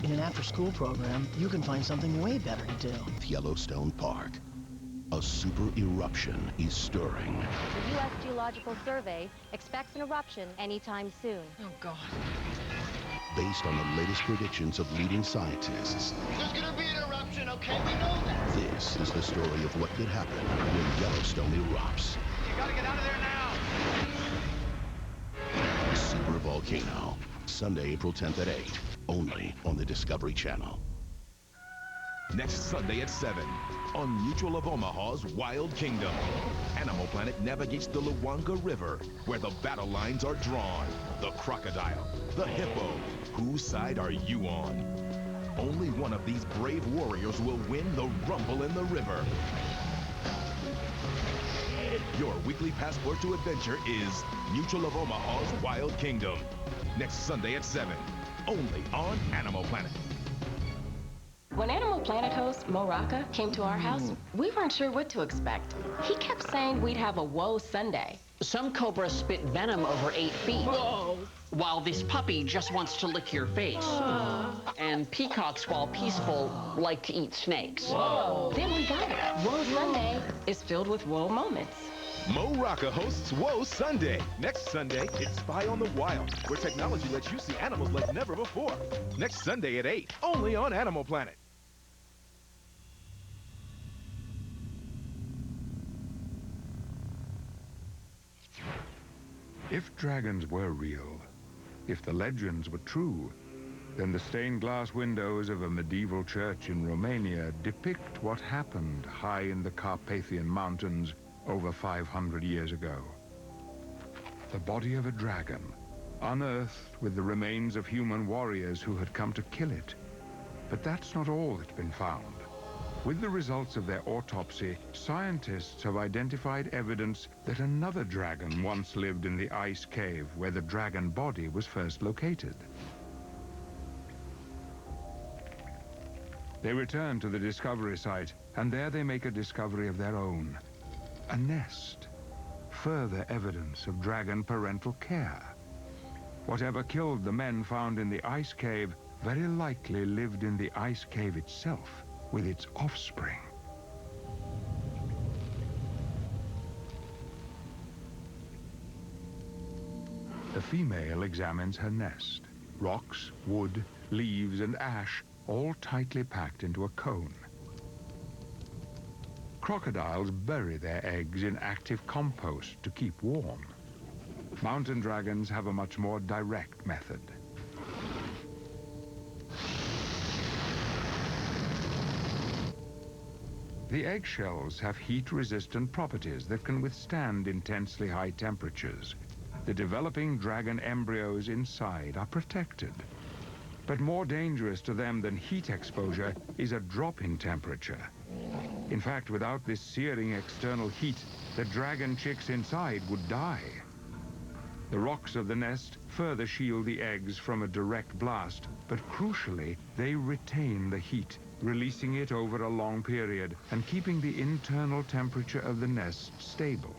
In an after-school program, you can find something way better to do. Yellowstone Park. A super eruption is stirring. The U.S. Geological Survey expects an eruption anytime soon. Oh, God. Based on the latest predictions of leading scientists. There's gonna be an eruption, okay? We know that. This is the story of what could happen when Yellowstone erupts. You gotta get out of there now. Super volcano. Sunday, April 10th at 8, only on the Discovery Channel. Next Sunday at 7 on Mutual of Omaha's Wild Kingdom. Animal Planet navigates the Luanga River, where the battle lines are drawn. The crocodile, the hippo. Whose side are you on? Only one of these brave warriors will win the rumble in the river. Your weekly passport to adventure is Mutual of Omaha's Wild Kingdom. Next Sunday at 7, only on Animal Planet. When Animal Planet host Mo Rocca came to our house, we weren't sure what to expect. He kept saying we'd have a WOC Sunday. Some cobras spit venom over 8 feet. Whoa. While this puppy just wants to lick your face. And peacocks, while peaceful, like to eat snakes. Whoa. Then we got it. WOC Sunday is filled with WOC moments. Mo Rocca hosts WOC Sunday. Next Sunday, it's Spy on the Wild, where technology lets you see animals like never before. Next Sunday at 8, only on Animal Planet. If dragons were real, if the legends were true, then the stained glass windows of a medieval church in Romania depict what happened high in the Carpathian Mountains over 500 years ago. The body of a dragon, unearthed with the remains of human warriors who had come to kill it. But that's not all that's been found. With the results of their autopsy, scientists have identified evidence that another dragon once lived in the ice cave where the dragon body was first located. They return to the discovery site, and there they make a discovery of their own. A nest. Further evidence of dragon parental care. Whatever killed the men found in the ice cave very likely lived in the ice cave itself, with its offspring. The female examines her nest. Rocks, wood, leaves, and ash, all tightly packed into a cone. Crocodiles bury their eggs in active compost to keep warm. Mountain dragons have a much more direct method. The eggshells have heat-resistant properties that can withstand intensely high temperatures. The developing dragon embryos inside are protected. But more dangerous to them than heat exposure is a drop in temperature. In fact, without this searing external heat, the dragon chicks inside would die. The rocks of the nest further shield the eggs from a direct blast, but crucially, they retain the heat, releasing it over a long period and keeping the internal temperature of the nest stable.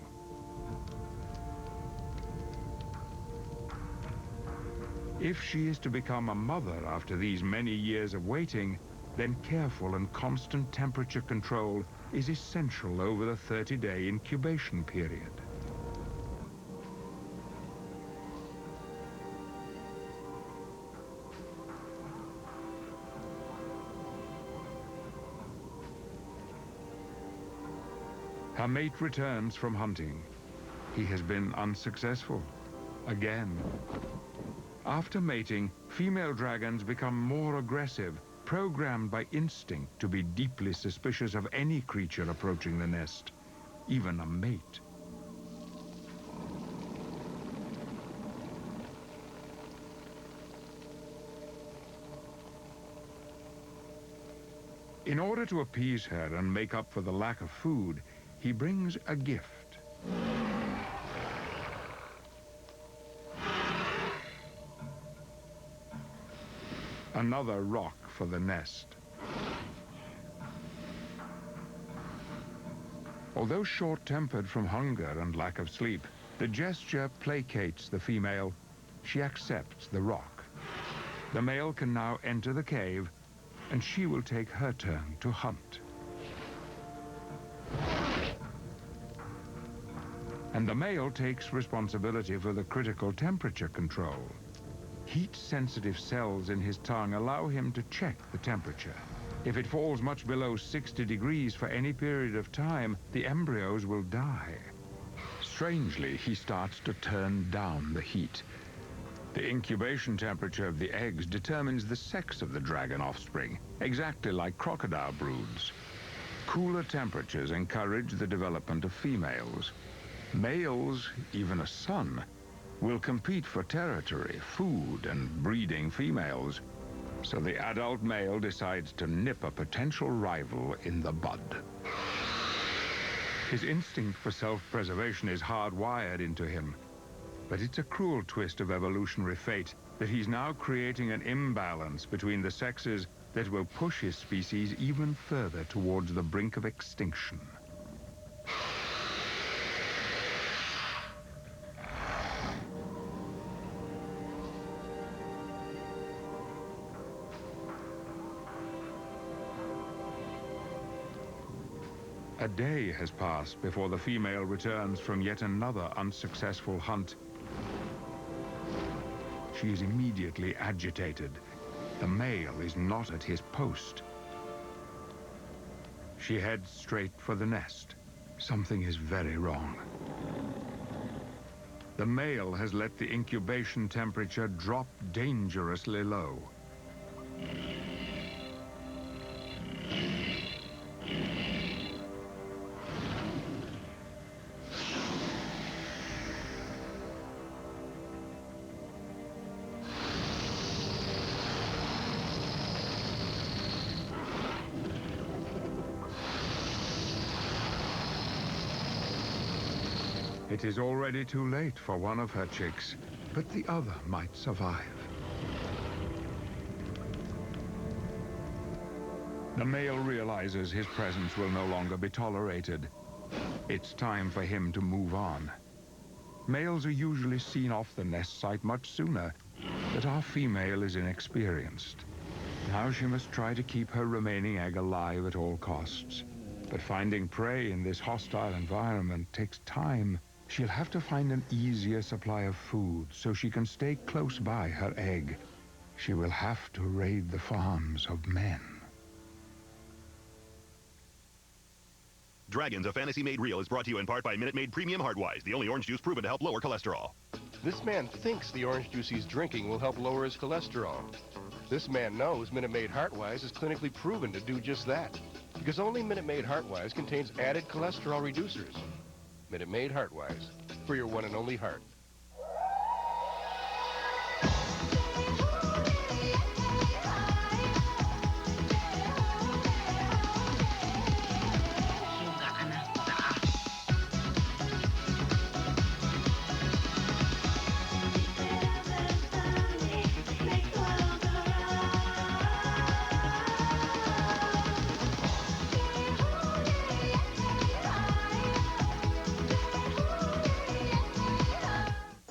If she is to become a mother after these many years of waiting, then careful and constant temperature control is essential over the 30-day incubation period. Her mate returns from hunting. He has been unsuccessful. Again. After mating, female dragons become more aggressive, programmed by instinct to be deeply suspicious of any creature approaching the nest, even a mate. In order to appease her and make up for the lack of food, he brings a gift. Another rock for the nest. Although short-tempered from hunger and lack of sleep, the gesture placates the female. She accepts the rock. The male can now enter the cave, and she will take her turn to hunt. And the male takes responsibility for the critical temperature control. Heat-sensitive cells in his tongue allow him to check the temperature. If it falls much below 60 degrees for any period of time, the embryos will die. Strangely, he starts to turn down the heat. The incubation temperature of the eggs determines the sex of the dragon offspring, exactly like crocodile broods. Cooler temperatures encourage the development of females. Males, even a son, will compete for territory, food, and breeding females. So the adult male decides to nip a potential rival in the bud. His instinct for self-preservation is hardwired into him. But it's a cruel twist of evolutionary fate that he's now creating an imbalance between the sexes that will push his species even further towards the brink of extinction. A day has passed before the female returns from yet another unsuccessful hunt. She is immediately agitated. The male is not at his post. She heads straight for the nest. Something is very wrong. The male has let the incubation temperature drop dangerously low. It is already too late for one of her chicks, but the other might survive. The male realizes his presence will no longer be tolerated. It's time for him to move on. Males are usually seen off the nest site much sooner, but our female is inexperienced. Now she must try to keep her remaining egg alive at all costs. But finding prey in this hostile environment takes time. She'll have to find an easier supply of food so she can stay close by her egg. She will have to raid the farms of men. Dragons, a fantasy made real, is brought to you in part by Minute Maid Premium Heartwise, the only orange juice proven to help lower cholesterol. This man thinks the orange juice he's drinking will help lower his cholesterol. This man knows Minute Maid Heartwise is clinically proven to do just that, because only Minute Maid Heartwise contains added cholesterol reducers. Minute Maid Heartwise, for your one and only heart.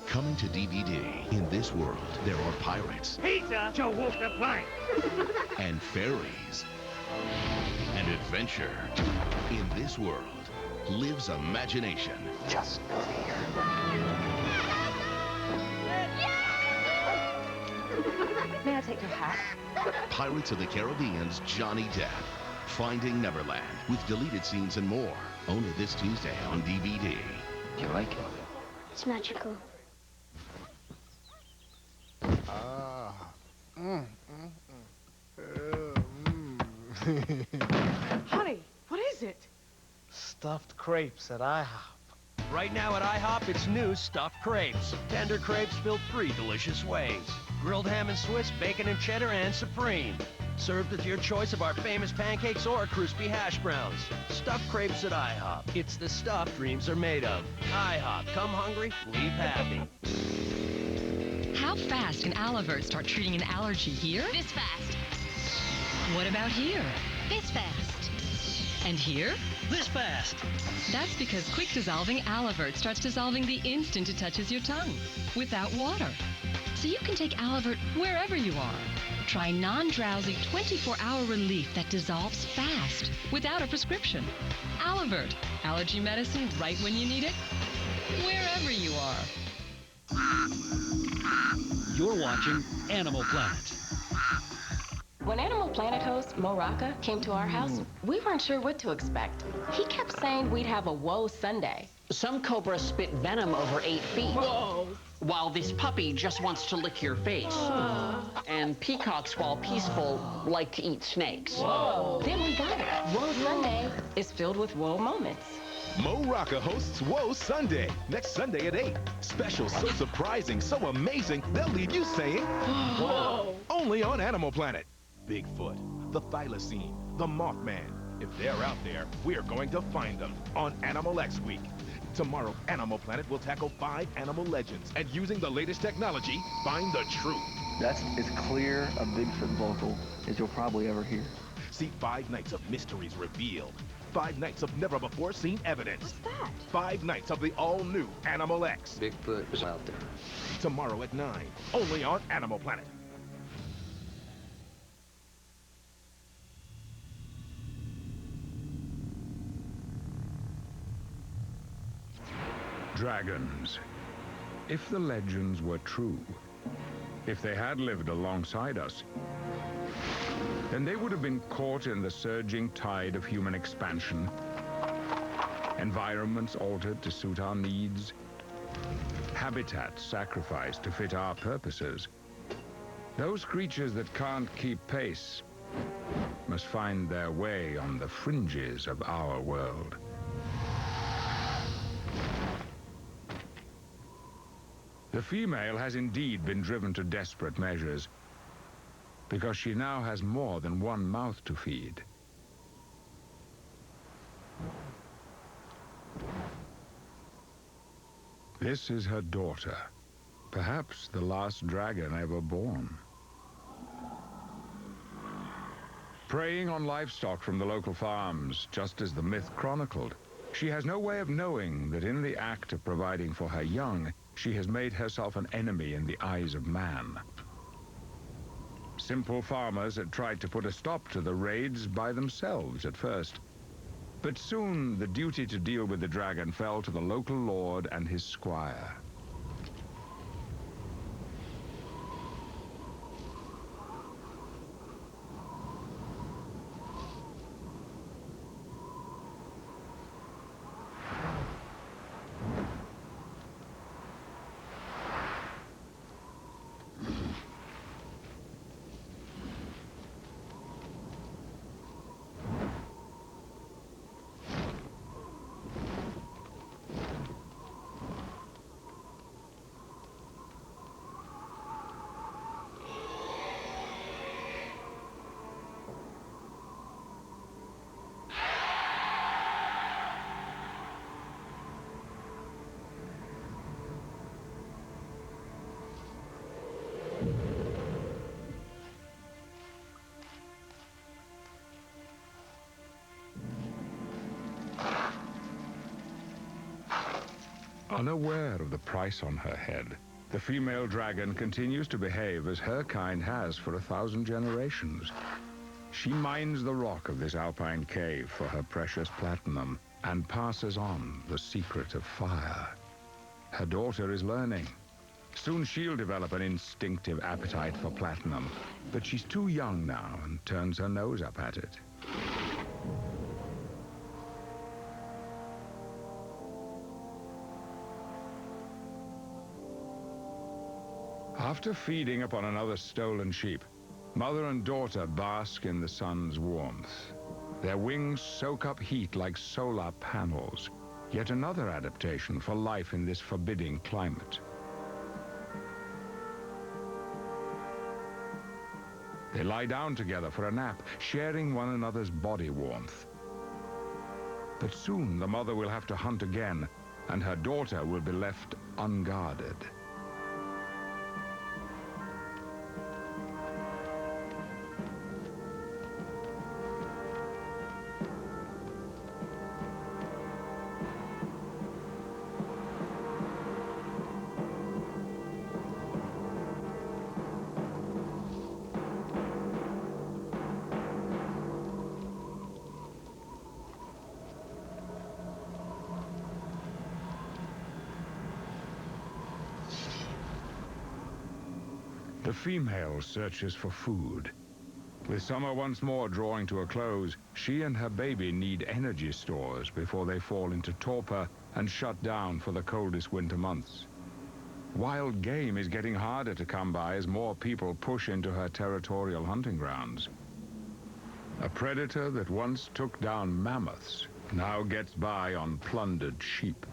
Coming to DVD, in this world, there are pirates Peter, to walk the plank. and fairies and adventure. In this world lives imagination. Just here. May I take your hat? Pirates of the Caribbean's Johnny Depp. Finding Neverland, with deleted scenes and more. Only this Tuesday on DVD. You like it? It's magical. Honey, what is it? Stuffed crepes at IHOP. Right now at IHOP, it's new stuffed crepes. Tender crepes filled 3 delicious ways. Grilled ham and Swiss, bacon and cheddar, and supreme. Served with your choice of our famous pancakes or crispy hash browns. Stuffed crepes at IHOP. It's the stuff dreams are made of. IHOP. Come hungry, leave happy. How fast can Alivert start treating an allergy here? This fast. What about here? This fast. And here? This fast. That's because quick dissolving Alivert starts dissolving the instant it touches your tongue, without water. So you can take Alivert wherever you are. Try non-drowsy 24-hour relief that dissolves fast, without a prescription. Alivert, allergy medicine right when you need it, wherever you are. You're watching Animal Planet. When Animal Planet host Mo Rocca came to our house, we weren't sure what to expect. He kept saying we'd have a WOC Sunday. Some cobras spit venom over 8 feet. Whoa. while this puppy just wants to lick your face. And peacocks, while peaceful, like to eat snakes. Whoa. Then we got it. Woe Sunday is filled with woe moments. Mo Rocca hosts Whoa Sunday, next Sunday at 8. Special so surprising, so amazing, they'll leave you saying, whoa. Only on Animal Planet. Bigfoot, the thylacine, the Mothman. If they're out there, we're going to find them on Animal X Week. Tomorrow, Animal Planet will tackle 5 animal legends and using the latest technology, find the truth. That's as clear a Bigfoot vocal as you'll probably ever hear. See 5 nights of mysteries revealed. 5 nights of never-before-seen evidence. What's that? 5 nights of the all-new Animal X. Bigfoot is out there. Tomorrow at 9, only on Animal Planet. Dragons. If the legends were true, if they had lived alongside us, then they would have been caught in the surging tide of human expansion, environments altered to suit our needs, habitats sacrificed to fit our purposes. Those creatures that can't keep pace must find their way on the fringes of our world. The female has indeed been driven to desperate measures because she now has more than one mouth to feed. This is her daughter, perhaps the last dragon ever born. Preying on livestock from the local farms, just as the myth chronicled, she has no way of knowing that in the act of providing for her young, she has made herself an enemy in the eyes of man. Simple farmers had tried to put a stop to the raids by themselves at first. But soon the duty to deal with the dragon fell to the local lord and his squire. Unaware of the price on her head, the female dragon continues to behave as her kind has for 1,000 generations. She mines the rock of this alpine cave for her precious platinum and passes on the secret of fire. Her daughter is learning. Soon she'll develop an instinctive appetite for platinum, but she's too young now and turns her nose up at it. After feeding upon another stolen sheep, mother and daughter bask in the sun's warmth. Their wings soak up heat like solar panels, yet another adaptation for life in this forbidding climate. They lie down together for a nap, sharing one another's body warmth. But soon the mother will have to hunt again, and her daughter will be left unguarded. The female searches for food. With summer once more drawing to a close, she and her baby need energy stores before they fall into torpor and shut down for the coldest winter months. Wild game is getting harder to come by as more people push into her territorial hunting grounds. A predator that once took down mammoths now gets by on plundered sheep.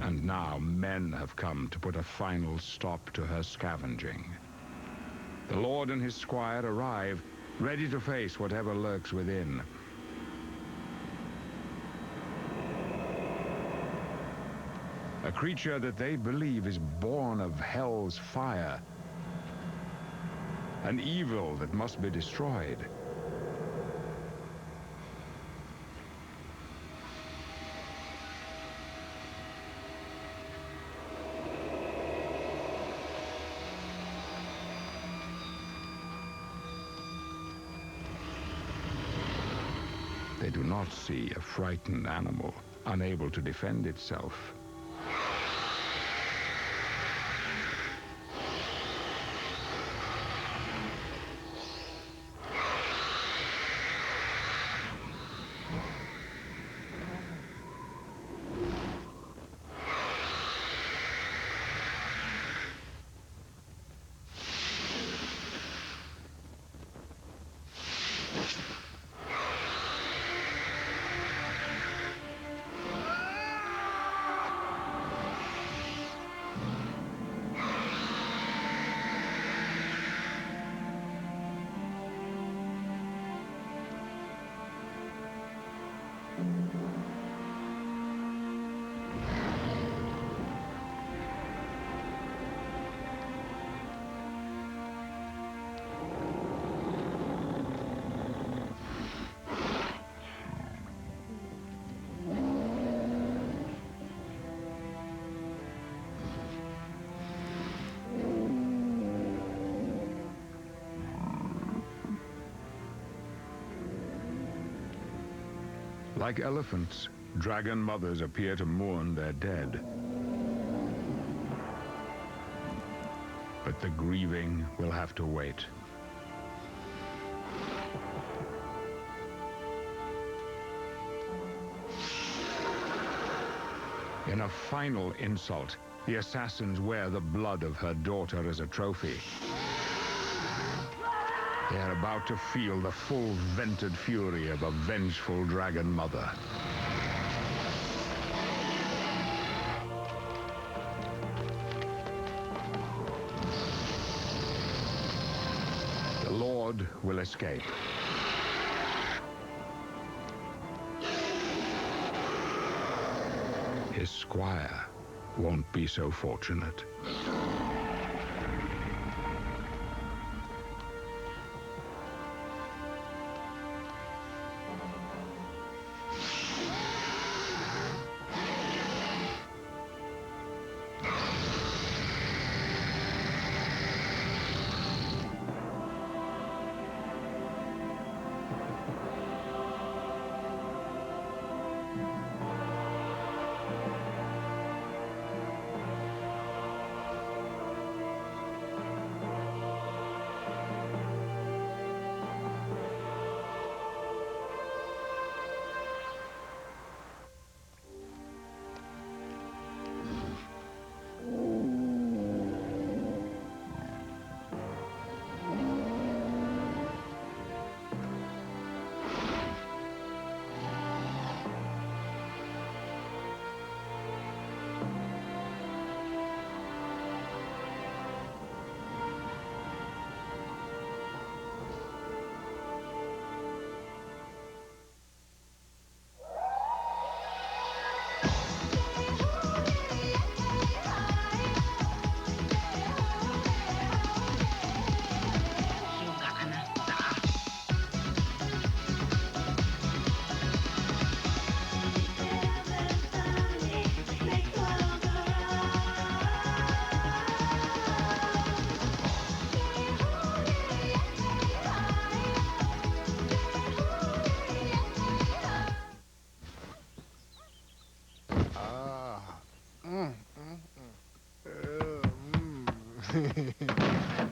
And now men have come to put a final stop to her scavenging. The Lord and his squire arrive, ready to face whatever lurks within. A creature that they believe is born of hell's fire. An evil that must be destroyed. They do not see a frightened animal, unable to defend itself. Like elephants, dragon mothers appear to mourn their dead. But the grieving will have to wait. In a final insult, the assassins wear the blood of her daughter as a trophy. They are about to feel the full vented fury of a vengeful dragon mother. The Lord will escape. His squire won't be so fortunate.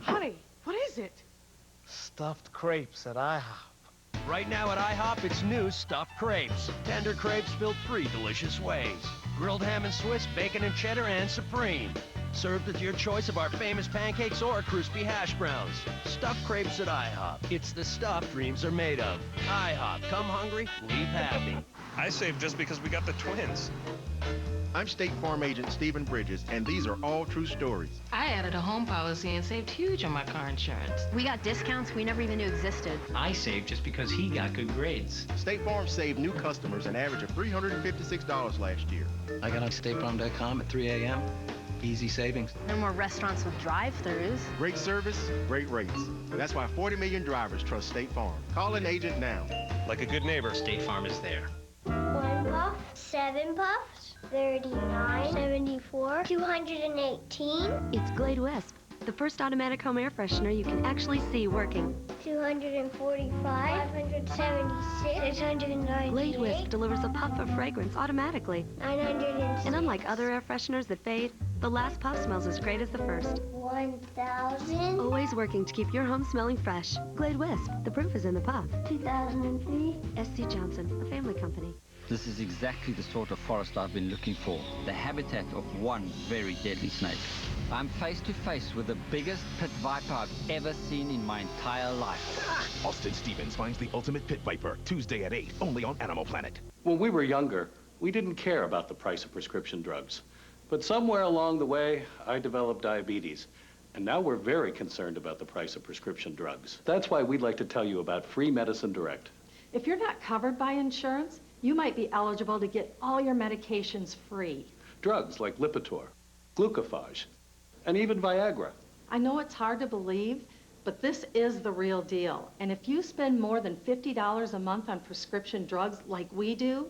Honey, what is it? Stuffed crepes at IHOP. Right now at IHOP, it's new stuffed crepes. Tender crepes filled 3 delicious ways. Grilled ham and Swiss, bacon and cheddar, and supreme. Served with your choice of our famous pancakes or crispy hash browns. Stuffed crepes at IHOP. It's the stuff dreams are made of. IHOP, come hungry, leave happy. I saved just because we got the twins. I'm State Farm Agent Stephen Bridges, and these are all true stories. I added a home policy and saved huge on my car insurance. We got discounts we never even knew existed. I saved just because he got good grades. State Farm saved new customers an average of $356 last year. I got on statefarm.com at 3 a.m. Easy savings. No more restaurants with drive-thrus. Great service, great rates. That's why 40 million drivers trust State Farm. Call an agent now. Like a good neighbor, State Farm is there. 1 puff, 7 puffs, 39, 74, 218. It's Glade Wisp, the first automatic home air freshener you can actually see working. 245, 576, 698. Glade Wisp delivers a puff of fragrance automatically. 906. And unlike other air fresheners that fade, the last puff smells as great as the first. 1,000. Always working to keep your home smelling fresh. Glade Wisp, the proof is in the puff. 2003. SC Johnson, a family company. This is exactly the sort of forest I've been looking for, the habitat of one very deadly snake. I'm face to face with the biggest pit viper I've ever seen in my entire life. Austin Stevens finds the ultimate pit viper, Tuesday at 8, only on Animal Planet. When we were younger, we didn't care about the price of prescription drugs. But somewhere along the way, I developed diabetes. And now we're very concerned about the price of prescription drugs. That's why we'd like to tell you about Free Medicine Direct. If you're not covered by insurance, you might be eligible to get all your medications free. Drugs like Lipitor, Glucophage, and even Viagra. I know it's hard to believe, but this is the real deal. And if you spend more than $50 a month on prescription drugs like we do,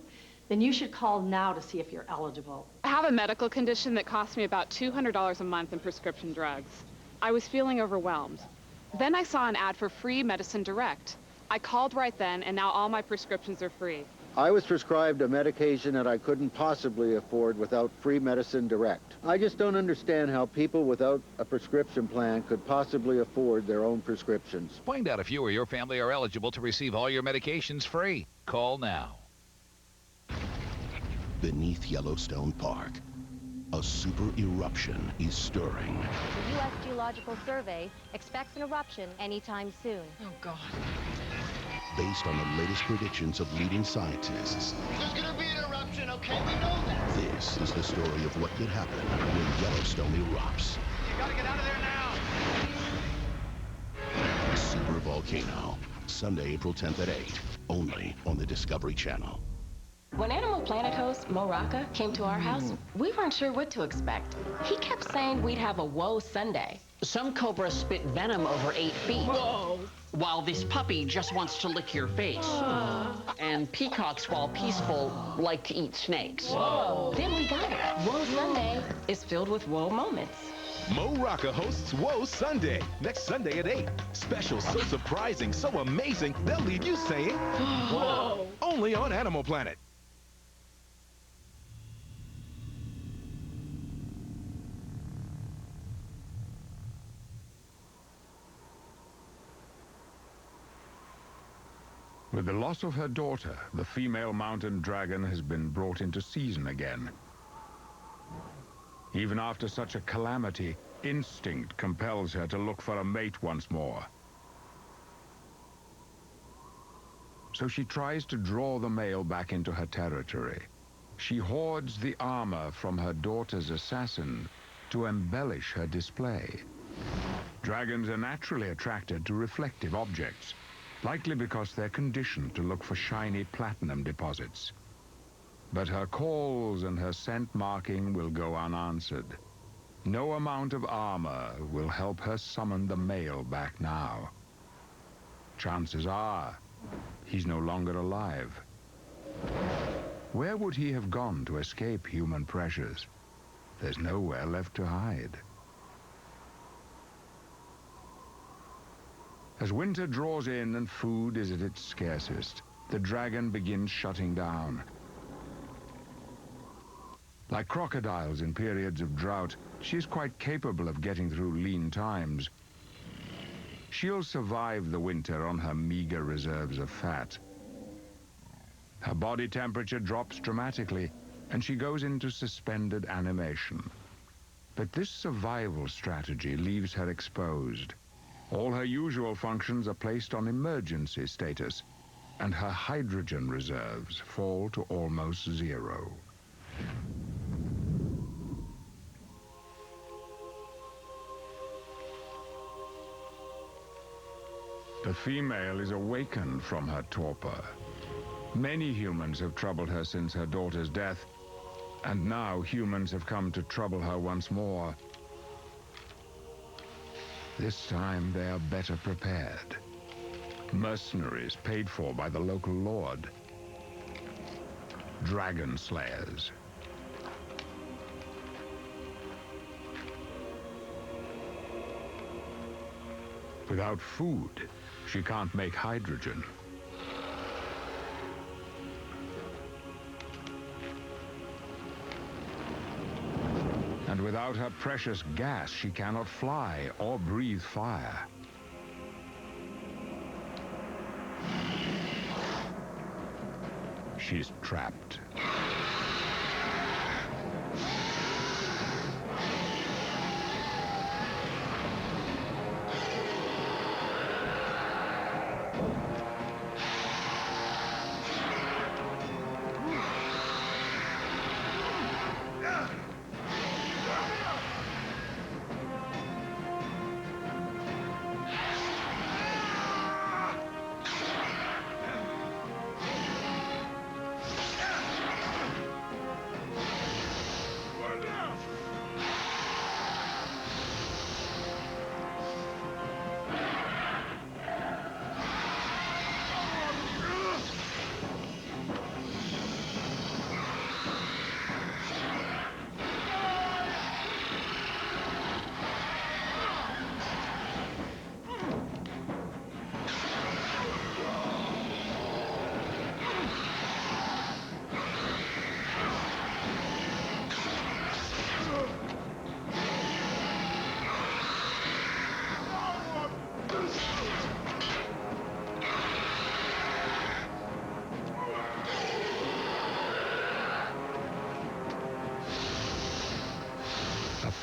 then you should call now to see if you're eligible. I have a medical condition that costs me about $200 a month in prescription drugs. I was feeling overwhelmed. Then I saw an ad for Free Medicine Direct. I called right then, and now all my prescriptions are free. I was prescribed a medication that I couldn't possibly afford without Free Medicine Direct. I just don't understand how people without a prescription plan could possibly afford their own prescriptions. Find out if you or your family are eligible to receive all your medications free. Call now. Beneath Yellowstone Park, a super eruption is stirring. The U.S. Geological Survey expects an eruption anytime soon. Oh, God. Based on the latest predictions of leading scientists, There's gonna be an eruption, okay? We know that. this is the story of what could happen when Yellowstone erupts. You gotta get out of there now. Super Volcano, Sunday, April 10th at 8, only on the Discovery Channel. When Animal Planet host Moraka came to our house, we weren't sure what to expect. He kept saying we'd have a WOC Sunday. Some cobras spit venom over 8 feet. Whoa. While this puppy just wants to lick your face. And peacocks, while peaceful, like to eat snakes. Whoa. Then we got it. WOC Sunday is filled with WOC moments. Mo Rocca hosts WOC Sunday, next Sunday at 8. Special, so surprising, so amazing, they'll leave you saying, whoa. Only on Animal Planet. With the loss of her daughter, the female mountain dragon has been brought into season again. Even after such a calamity, instinct compels her to look for a mate once more. So she tries to draw the male back into her territory. She hoards the armor from her daughter's assassin to embellish her display. Dragons are naturally attracted to reflective objects, likely because they're conditioned to look for shiny platinum deposits. But her calls and her scent marking will go unanswered. No amount of armor will help her summon the male back now. Chances are, he's no longer alive. Where would he have gone to escape human pressures? There's nowhere left to hide. As winter draws in and food is at its scarcest, the dragon begins shutting down. Like crocodiles in periods of drought, she is quite capable of getting through lean times. She'll survive the winter on her meager reserves of fat. Her body temperature drops dramatically, and she goes into suspended animation. But this survival strategy leaves her exposed. All her usual functions are placed on emergency status, and her hydrogen reserves fall to almost zero. The female is awakened from her torpor. Many humans have troubled her since her daughter's death, and now humans have come to trouble her once more. This time they are better prepared. Mercenaries paid for by the local lord. Dragon slayers. Without food, she can't make hydrogen. And without her precious gas, she cannot fly or breathe fire. She's trapped.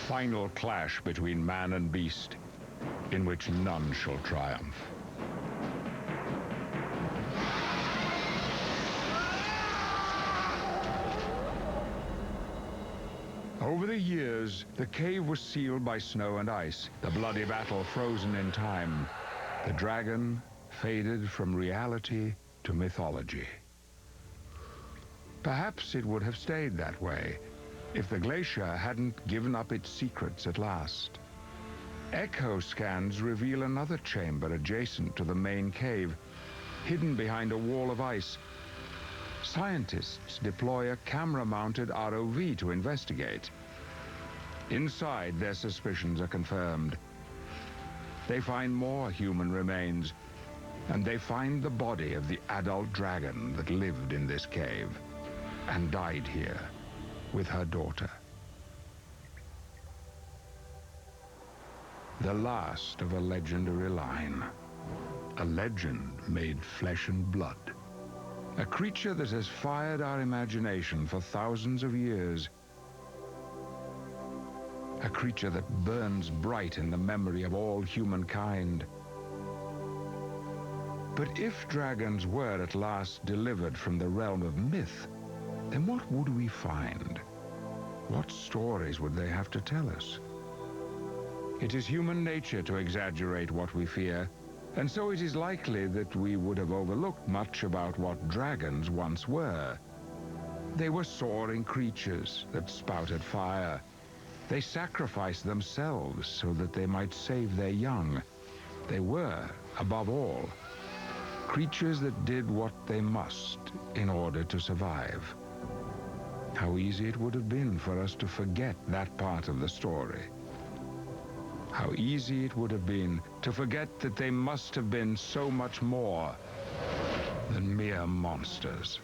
Final clash between man and beast, in which none shall triumph. Over the years, the cave was sealed by snow and ice, the bloody battle frozen in time. The dragon faded from reality to mythology. Perhaps it would have stayed that way if the glacier hadn't given up its secrets at last. Echo scans reveal another chamber adjacent to the main cave, hidden behind a wall of ice. Scientists deploy a camera-mounted ROV to investigate. Inside, their suspicions are confirmed. They find more human remains, and they find the body of the adult dragon that lived in this cave and died here with her daughter. The last of a legendary line. A legend made flesh and blood. A creature that has fired our imagination for thousands of years. A creature that burns bright in the memory of all humankind. But if dragons were at last delivered from the realm of myth, then what would we find? What stories would they have to tell us? It is human nature to exaggerate what we fear, and so it is likely that we would have overlooked much about what dragons once were. They were soaring creatures that spouted fire. They sacrificed themselves so that they might save their young. They were, above all, creatures that did what they must in order to survive. How easy it would have been for us to forget that part of the story. How easy it would have been to forget that they must have been so much more than mere monsters.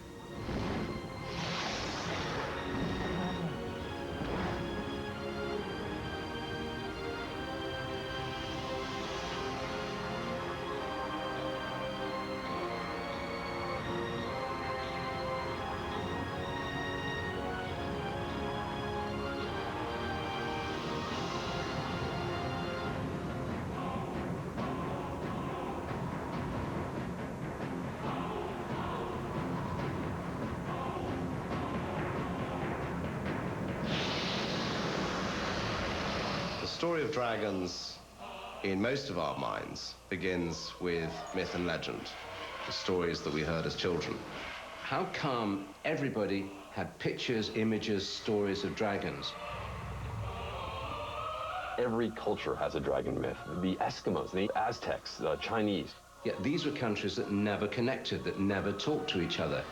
story of dragons, in most of our minds, begins with myth and legend, the stories that we heard as children. How come everybody had pictures, images, stories of dragons? Every culture has a dragon myth. The Eskimos, the Aztecs, the Chinese. Yet these were countries that never connected, that never talked to each other.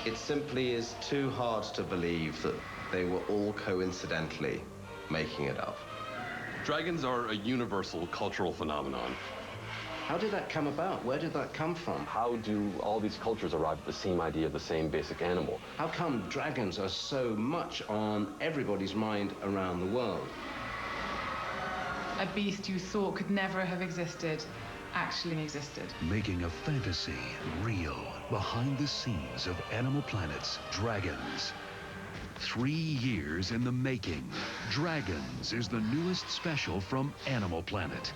It simply is too hard to believe that they were all coincidentally making it up. Dragons are a universal cultural phenomenon. How did that come about? Where did that come from? How do all these cultures arrive at the same idea of the same basic animal? How come dragons are so much on everybody's mind around the world? A beast you thought could never have existed actually existed. Making a fantasy real behind the scenes of Animal Planet's Dragons. 3 years in the making. Dragons is the newest special from Animal Planet.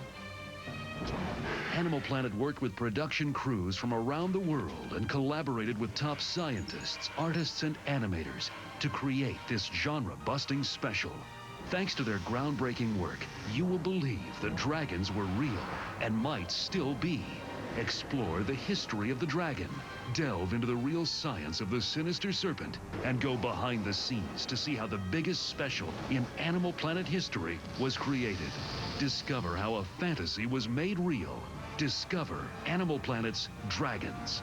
Animal Planet worked with production crews from around the world and collaborated with top scientists, artists, and animators to create this genre-busting special. Thanks to their groundbreaking work, you will believe the dragons were real and might still be. Explore the history of the dragon, delve into the real science of the sinister serpent, and go behind the scenes to see how the biggest special in Animal Planet history was created. Discover how a fantasy was made real. Discover Animal Planet's Dragons.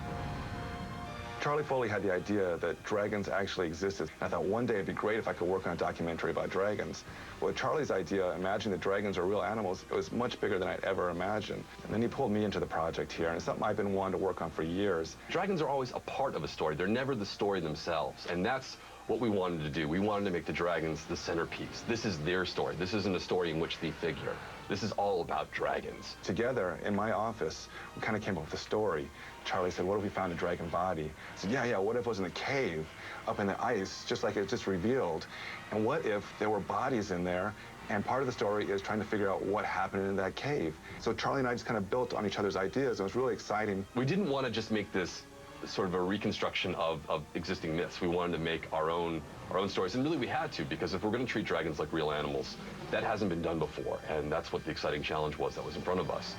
Charlie Foley had the idea that dragons actually existed. I thought one day it'd be great if I could work on a documentary about dragons. Well, Charlie's idea, imagining that dragons are real animals, it was much bigger than I'd ever imagined. And then he pulled me into the project here, and it's something I've been wanting to work on for years. Dragons are always a part of a story. They're never the story themselves. And that's what we wanted to do. We wanted to make the dragons the centerpiece. This is their story. This isn't a story in which they figure. This is all about dragons. Together, in my office, we kind of came up with a story. Charlie said, what if we found a dragon body? I said, yeah, what if it was in a cave up in the ice, just like it just revealed? And what if there were bodies in there, and part of the story is trying to figure out what happened in that cave? So Charlie and I just kind of built on each other's ideas, and it was really exciting. We didn't want to just make this sort of a reconstruction of existing myths. We wanted to make our own stories, and really we had to, because if we're going to treat dragons like real animals, that hasn't been done before, and that's what the exciting challenge was that was in front of us.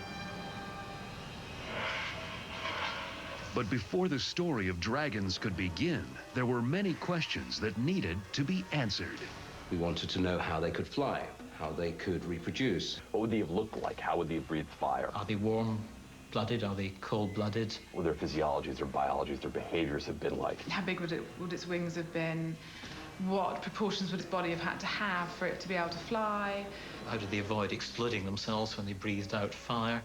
But before the story of dragons could begin, there were many questions that needed to be answered. We wanted to know how they could fly, how they could reproduce. What would they have looked like? How would they have breathed fire? Are they warm-blooded? Are they cold-blooded? What their physiologies, their biologies, their behaviors have been like? How big would its wings have been? What proportions would its body have had to have for it to be able to fly? How did they avoid exploding themselves when they breathed out fire?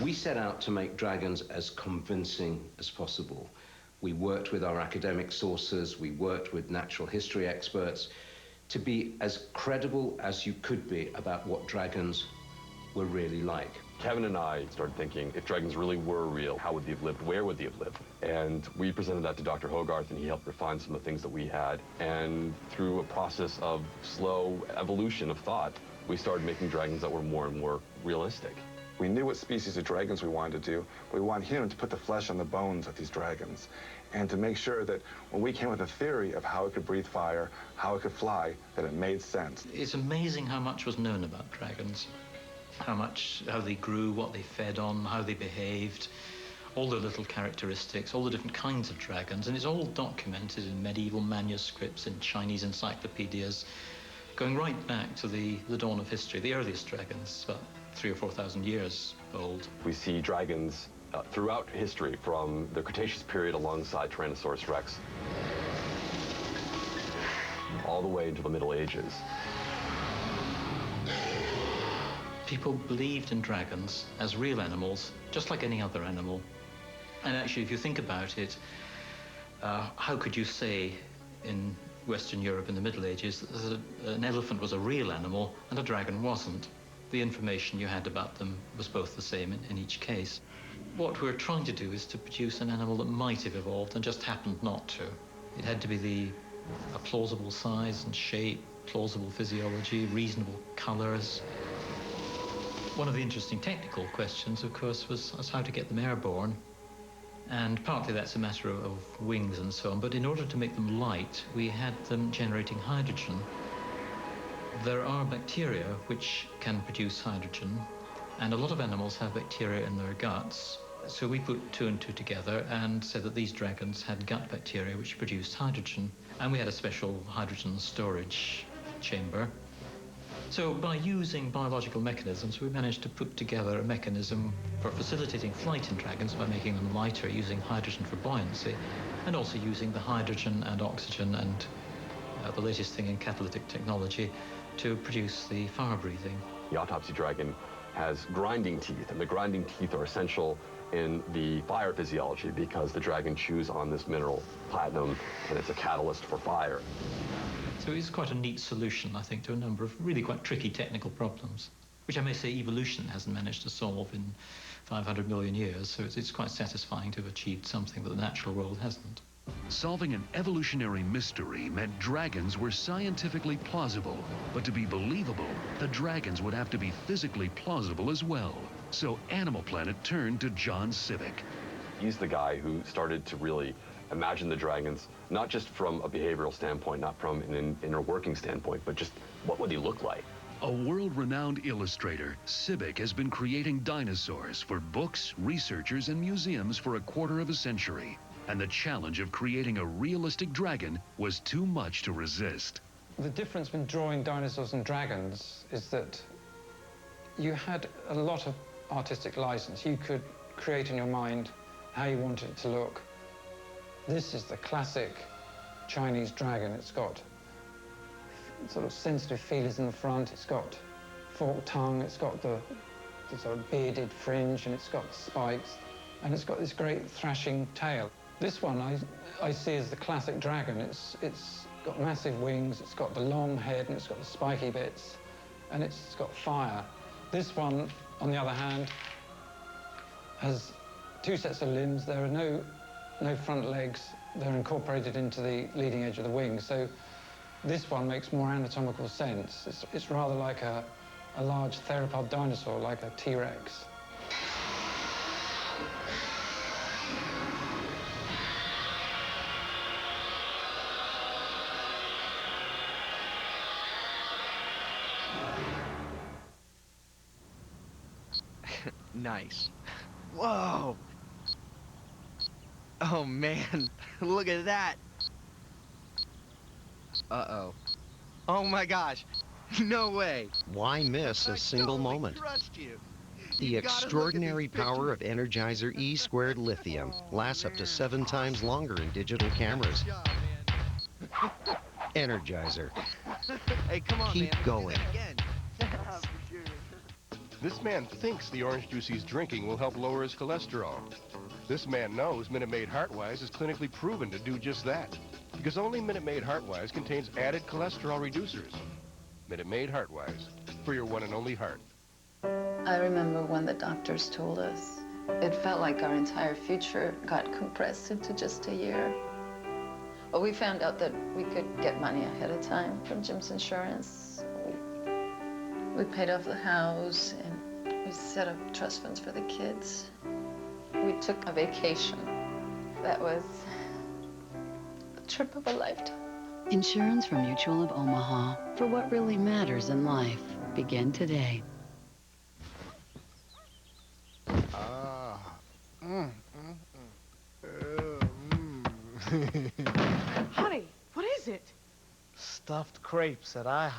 We set out to make dragons as convincing as possible. We worked with our academic sources, we worked with natural history experts to be as credible as you could be about what dragons were really like. Kevin and I started thinking, if dragons really were real, how would they have lived? Where would they have lived? And we presented that to Dr. Hogarth, and he helped refine some of the things that we had. And through a process of slow evolution of thought, we started making dragons that were more and more realistic. We knew what species of dragons we wanted to do, but we wanted him to put the flesh on the bones of these dragons and to make sure that when we came with a theory of how it could breathe fire, how it could fly, that it made sense. It's amazing how much was known about dragons. How they grew, what they fed on, how they behaved, all their little characteristics, all the different kinds of dragons, and it's all documented in medieval manuscripts, in Chinese encyclopedias, going right back to the dawn of history. The earliest dragons, about 3,000 or 4,000 years old. We see dragons throughout history, from the Cretaceous period alongside Tyrannosaurus Rex, all the way into the Middle Ages. People believed in dragons as real animals, just like any other animal. And actually, if you think about it, how could you say in Western Europe in the Middle Ages that an elephant was a real animal and a dragon wasn't? The information you had about them was both the same in each case. What we're trying to do is to produce an animal that might have evolved and just happened not to. It had to be a plausible size and shape, plausible physiology, reasonable colors. One of the interesting technical questions, of course, was how to get them airborne. And partly that's a matter of wings and so on, but in order to make them light, we had them generating hydrogen. There are bacteria which can produce hydrogen, and a lot of animals have bacteria in their guts. So we put 2 and 2 together and said that these dragons had gut bacteria which produced hydrogen, and we had a special hydrogen storage chamber. So by using biological mechanisms, we managed to put together a mechanism for facilitating flight in dragons by making them lighter using hydrogen for buoyancy, and also using the hydrogen and oxygen and the latest thing in catalytic technology to produce the fire breathing. The autopsy dragon has grinding teeth, and the grinding teeth are essential in the fire physiology because the dragon chews on this mineral, platinum, and it's a catalyst for fire. So it's quite a neat solution, I think, to a number of really quite tricky technical problems, which I may say evolution hasn't managed to solve in 500 million years, so it's quite satisfying to have achieved something that the natural world hasn't. Solving an evolutionary mystery meant dragons were scientifically plausible, but to be believable, the dragons would have to be physically plausible as well. So Animal Planet turned to John Civic. He's the guy who started to really imagine the dragons, not just from a behavioral standpoint, not from an inner working standpoint, but just what would he look like? A world-renowned illustrator, Civic has been creating dinosaurs for books, researchers, and museums for a quarter of a century. And the challenge of creating a realistic dragon was too much to resist. The difference between drawing dinosaurs and dragons is that you had a lot of artistic license. You could create in your mind how you wanted it to look. This is the classic Chinese dragon. It's got sort of sensitive feelers in the front. It's got forked tongue. It's got the sort of bearded fringe, and it's got spikes. And it's got this great thrashing tail. This one I see as the classic dragon. It's got massive wings. It's got the long head, and it's got the spiky bits, and it's got fire. This one, on the other hand, has 2 sets of limbs. There are no front legs. They're incorporated into the leading edge of the wings. So this one makes more anatomical sense. It's rather like a large theropod dinosaur, like a T-Rex. Nice. Whoa! Oh man, look at that! Uh-oh. Oh my gosh, no way! Why miss a single moment? The extraordinary power of Energizer E² lithium lasts up to 7 times longer in digital cameras. Energizer. Hey, come on, Keep man. going. This man thinks the orange juice he's drinking will help lower his cholesterol. This man knows Minute Maid Heartwise is clinically proven to do just that, because only Minute Maid Heartwise contains added cholesterol reducers. Minute Maid Heartwise, for your one and only heart. I remember when the doctors told us. It felt like our entire future got compressed into just a year. But we found out that we could get money ahead of time from Jim's insurance. We paid off the house, and we set up trust funds for the kids. We took a vacation. That was the trip of a lifetime. Insurance from Mutual of Omaha. For what really matters in life. Begin today. Honey, what is it? Stuffed crepes at IHOP.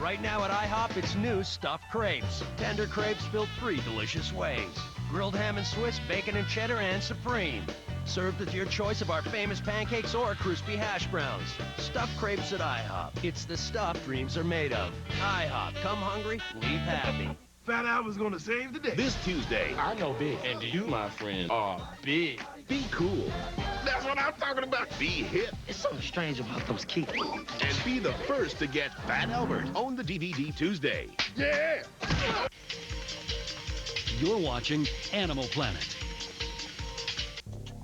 Right now at IHOP, it's new stuffed crepes. Tender crepes filled 3 delicious ways. Grilled ham and Swiss, bacon and cheddar, and supreme. Served with your choice of our famous pancakes or crispy hash browns. Stuffed crepes at IHOP. It's the stuff dreams are made of. IHOP, come hungry, leave happy. Fat Albert's gonna save the day. This Tuesday. I know big. And you, my friend, are big. Be cool. That's what I'm talking about. Be hip. There's something strange about those kids. And be the first to get Fat Albert on the DVD Tuesday. Yeah! You're watching Animal Planet.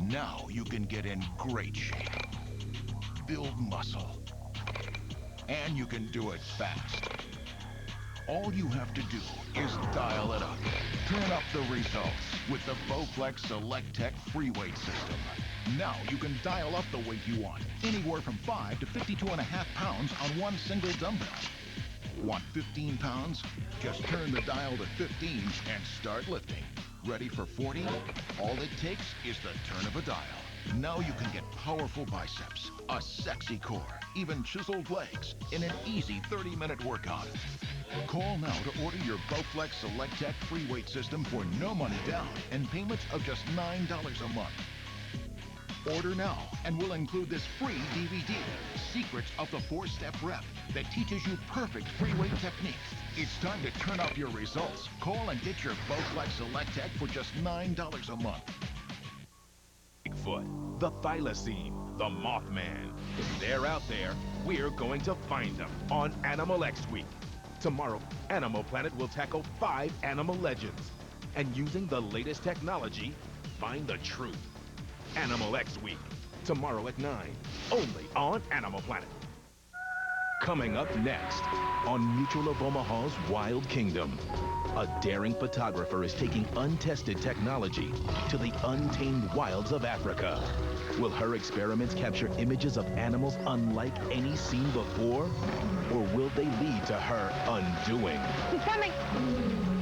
Now you can get in great shape, build muscle, and you can do it fast. All you have to do is dial it up. Turn up the results with the Bowflex Select Tech free weight system. Now you can dial up the weight you want, anywhere from 5 to 52.5 pounds on one single dumbbell. Want 15 pounds? Just turn the dial to 15 and start lifting. Ready for 40? All it takes is the turn of a dial. Now you can get powerful biceps, a sexy core, even chiseled legs in an easy 30-minute workout. Call now to order your Bowflex Select Tech free weight system for no money down and payments of just $9 a month. Order now, and we'll include this free DVD, Secrets of the 4-Step Rep, that teaches you perfect free weight techniques. It's time to turn up your results. Call and get your Bowflex Select Tech for just $9 a month. Bigfoot, the thylacine, the Mothman. If they're out there, we're going to find them on Animal X Week. Tomorrow, Animal Planet will tackle 5 animal legends, and using the latest technology, find the truth. Animal X Week, tomorrow at 9, only on Animal Planet. Coming up next, on Mutual of Omaha's Wild Kingdom, a daring photographer is taking untested technology to the untamed wilds of Africa. Will her experiments capture images of animals unlike any seen before? Or will they lead to her undoing? He's coming!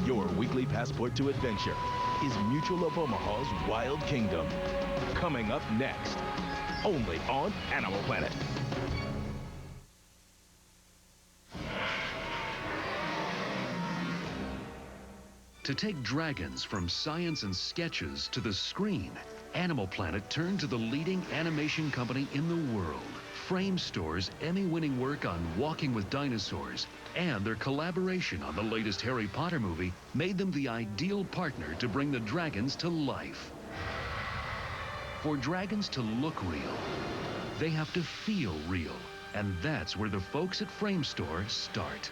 Your weekly passport to adventure is Mutual of Omaha's Wild Kingdom. Coming up next, only on Animal Planet. To take dragons from science and sketches to the screen, Animal Planet turned to the leading animation company in the world. Framestore's Emmy-winning work on Walking with Dinosaurs and their collaboration on the latest Harry Potter movie made them the ideal partner to bring the dragons to life. For dragons to look real, they have to feel real, and that's where the folks at Framestore start.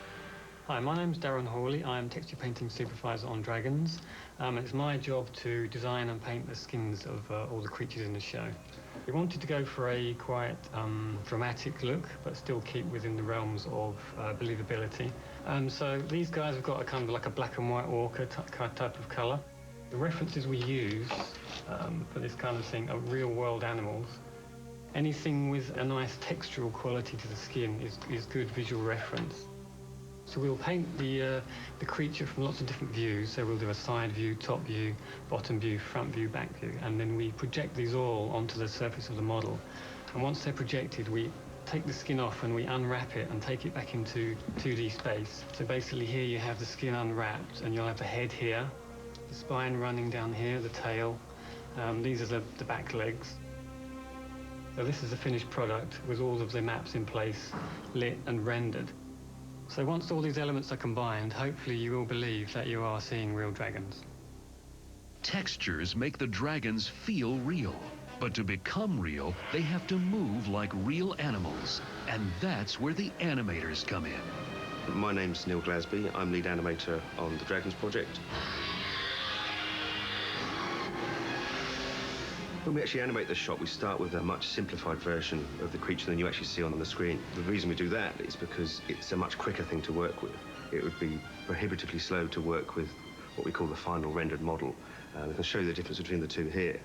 Hi, my name's Darren Hawley. I'm texture painting supervisor on Dragons. It's my job to design and paint the skins of all the creatures in the show. We wanted to go for a quite dramatic look, but still keep within the realms of believability. So these guys have got a kind of like a black and white ochre type of colour. The references we use for this kind of thing are real-world animals. Anything with a nice textural quality to the skin is good visual reference. So we'll paint the creature from lots of different views. So we'll do a side view, top view, bottom view, front view, back view, and then we project these all onto the surface of the model. And once they're projected, we take the skin off and we unwrap it and take it back into 2D space. So basically here you have the skin unwrapped, and you'll have the head here, the spine running down here, the tail. These are the back legs. So this is the finished product with all of the maps in place, lit and rendered. So once all these elements are combined, hopefully you will believe that you are seeing real dragons. Textures make the dragons feel real. But to become real, they have to move like real animals. And that's where the animators come in. My name's Neil Glasby. I'm lead animator on the Dragons project. When we actually animate the shot, we start with a much simplified version of the creature than you actually see on the screen. The reason we do that is because it's a much quicker thing to work with. It would be prohibitively slow to work with what we call the final rendered model. We can show you the difference between the two here.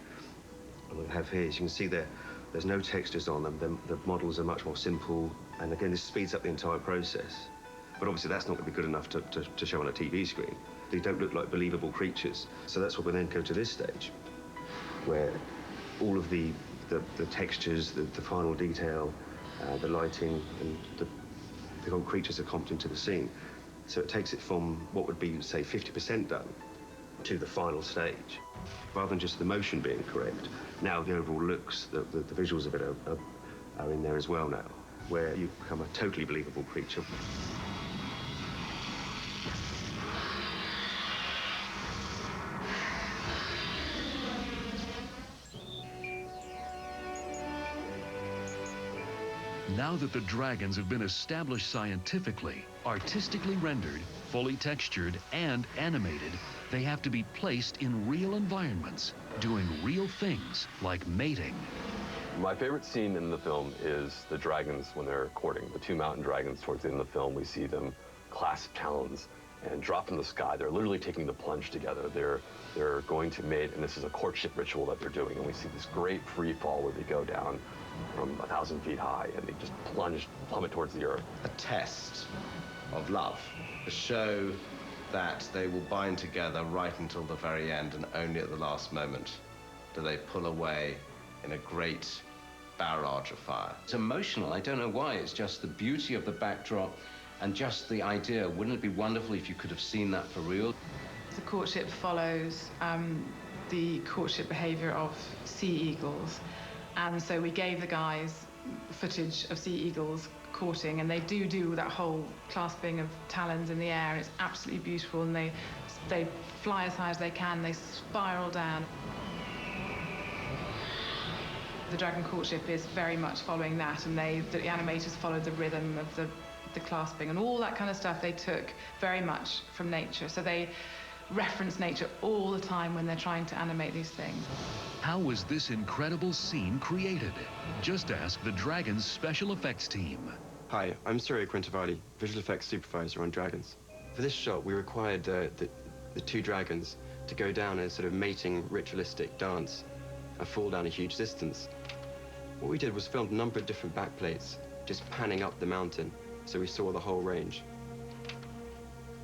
And what we have here is you can see there's no textures on them. The models are much more simple. And again, this speeds up the entire process. But obviously that's not going to be good enough to show on a TV screen. They don't look like believable creatures. So that's what we then go to this stage, where all of the textures, the final detail, the lighting, and the whole creatures are comped into the scene. So it takes it from what would be, say, 50% done to the final stage. Rather than just the motion being correct, now the overall looks, the visuals of it are in there as well now, where you become a totally believable creature. Now that the dragons have been established scientifically, artistically rendered, fully textured, and animated, they have to be placed in real environments, doing real things like mating. My favorite scene in the film is the dragons when they're courting. The 2 mountain dragons towards the end of the film, we see them clasp talons and drop from the sky. They're literally taking the plunge together. They're going to mate, and this is a courtship ritual that they're doing. And we see this great free fall where they go down from 1,000 feet high, and they just plummet towards the earth. A test of love, to show that they will bind together right until the very end, and only at the last moment do they pull away in a great barrage of fire. It's emotional. I don't know why. It's just the beauty of the backdrop and just the idea. Wouldn't it be wonderful if you could have seen that for real? The courtship follows the courtship behavior of sea eagles. And so we gave the guys footage of sea eagles courting, and they do that whole clasping of talons in the air, and it's absolutely beautiful, and they fly as high as they can, they spiral down. The dragon courtship is very much following that, and the animators followed the rhythm of the clasping, and all that kind of stuff they took very much from nature. So they reference nature all the time when they're trying to animate these things. How was this incredible scene created? Just ask the Dragons special effects team. Hi, I'm Surya Quintavalli, visual effects supervisor on Dragons. For this shot, we required the two dragons to go down a sort of mating ritualistic dance and fall down a huge distance. What we did was filmed a number of different backplates, just panning up the mountain, so we saw the whole range.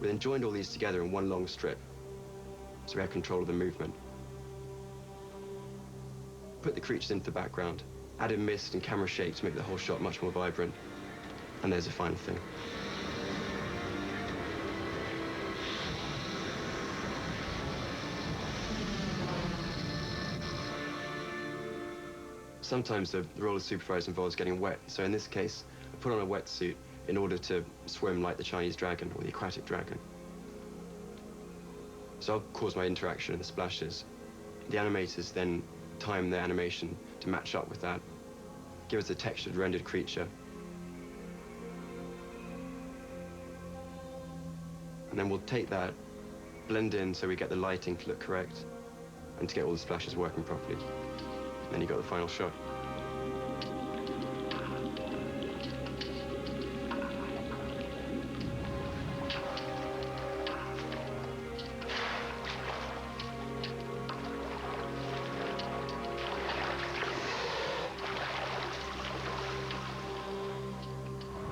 We then joined all these together in one long strip, so we had control of the movement. Put the creatures into the background, added mist and camera shake to make the whole shot much more vibrant. And there's the final thing. Sometimes the role of supervisor involves getting wet, so in this case, I put on a wetsuit in order to swim like the Chinese dragon or the aquatic dragon. So I'll cause my interaction in the splashes. The animators then time the animation to match up with that, give us a textured, rendered creature. And then we'll take that, blend in so we get the lighting to look correct, and to get all the splashes working properly. And then you got the final shot.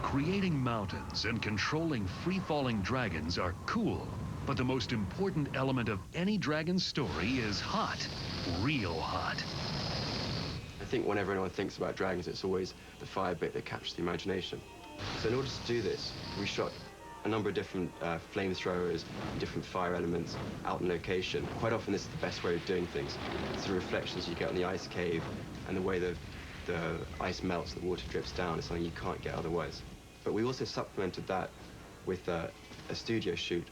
Creating mountains and controlling free-falling dragons are cool, but the most important element of any dragon story is hot, real hot. I think whenever anyone thinks about dragons, it's always the fire bit that captures the imagination. So in order to do this, we shot a number of different flamethrowers, different fire elements out in location. Quite often this is the best way of doing things. It's the reflections you get on the ice cave and the way the ice melts, the water drips down. It's something you can't get otherwise. But we also supplemented that with a studio shoot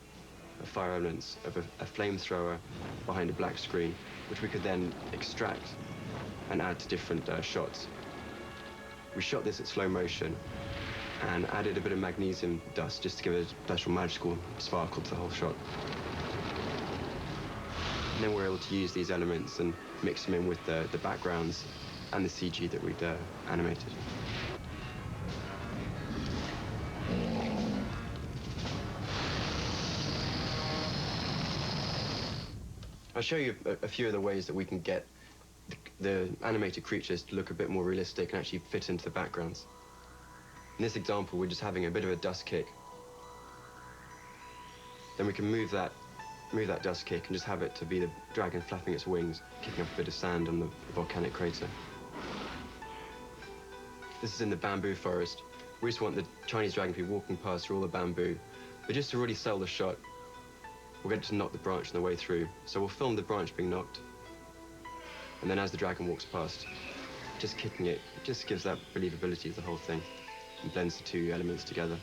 of fire elements, of a flamethrower behind a black screen, which we could then extract and add to different shots. We shot this at slow motion and added a bit of magnesium dust just to give it a special magical sparkle to the whole shot. And then we're able to use these elements and mix them in with the backgrounds and the CG that we'd animated. I'll show you a few of the ways that we can get the animated creatures to look a bit more realistic and actually fit into the backgrounds. In this example, we're just having a bit of a dust kick. Then we can move that dust kick and just have it to be the dragon flapping its wings, kicking up a bit of sand on the volcanic crater. This is in the bamboo forest. We just want the Chinese dragon to be walking past through all the bamboo. But just to really sell the shot, we're going to knock the branch on the way through. So we'll film the branch being knocked. And then as the dragon walks past, just kicking it, just gives that believability to the whole thing and blends the two elements together.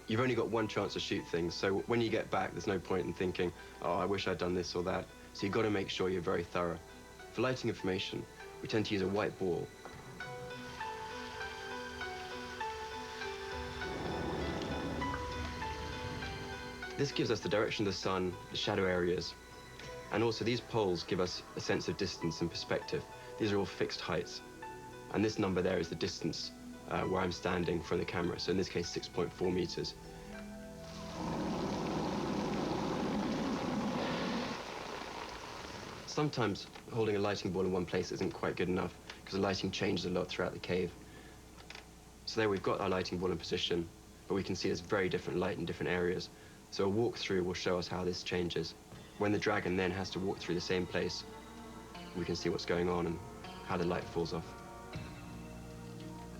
You've only got one chance to shoot things, so when you get back, there's no point in thinking, oh, I wish I'd done this or that. So you've got to make sure you're very thorough. For lighting information, we tend to use a white ball. This gives us the direction of the sun, the shadow areas, and also these poles give us a sense of distance and perspective. These are all fixed heights, and this number there is the distance where I'm standing from the camera. So in this case, 6.4 meters. Sometimes holding a lighting ball in one place isn't quite good enough because the lighting changes a lot throughout the cave. So there we've got our lighting ball in position, but we can see there's very different light in different areas. So a walkthrough will show us how this changes. When the dragon then has to walk through the same place, we can see what's going on and how the light falls off.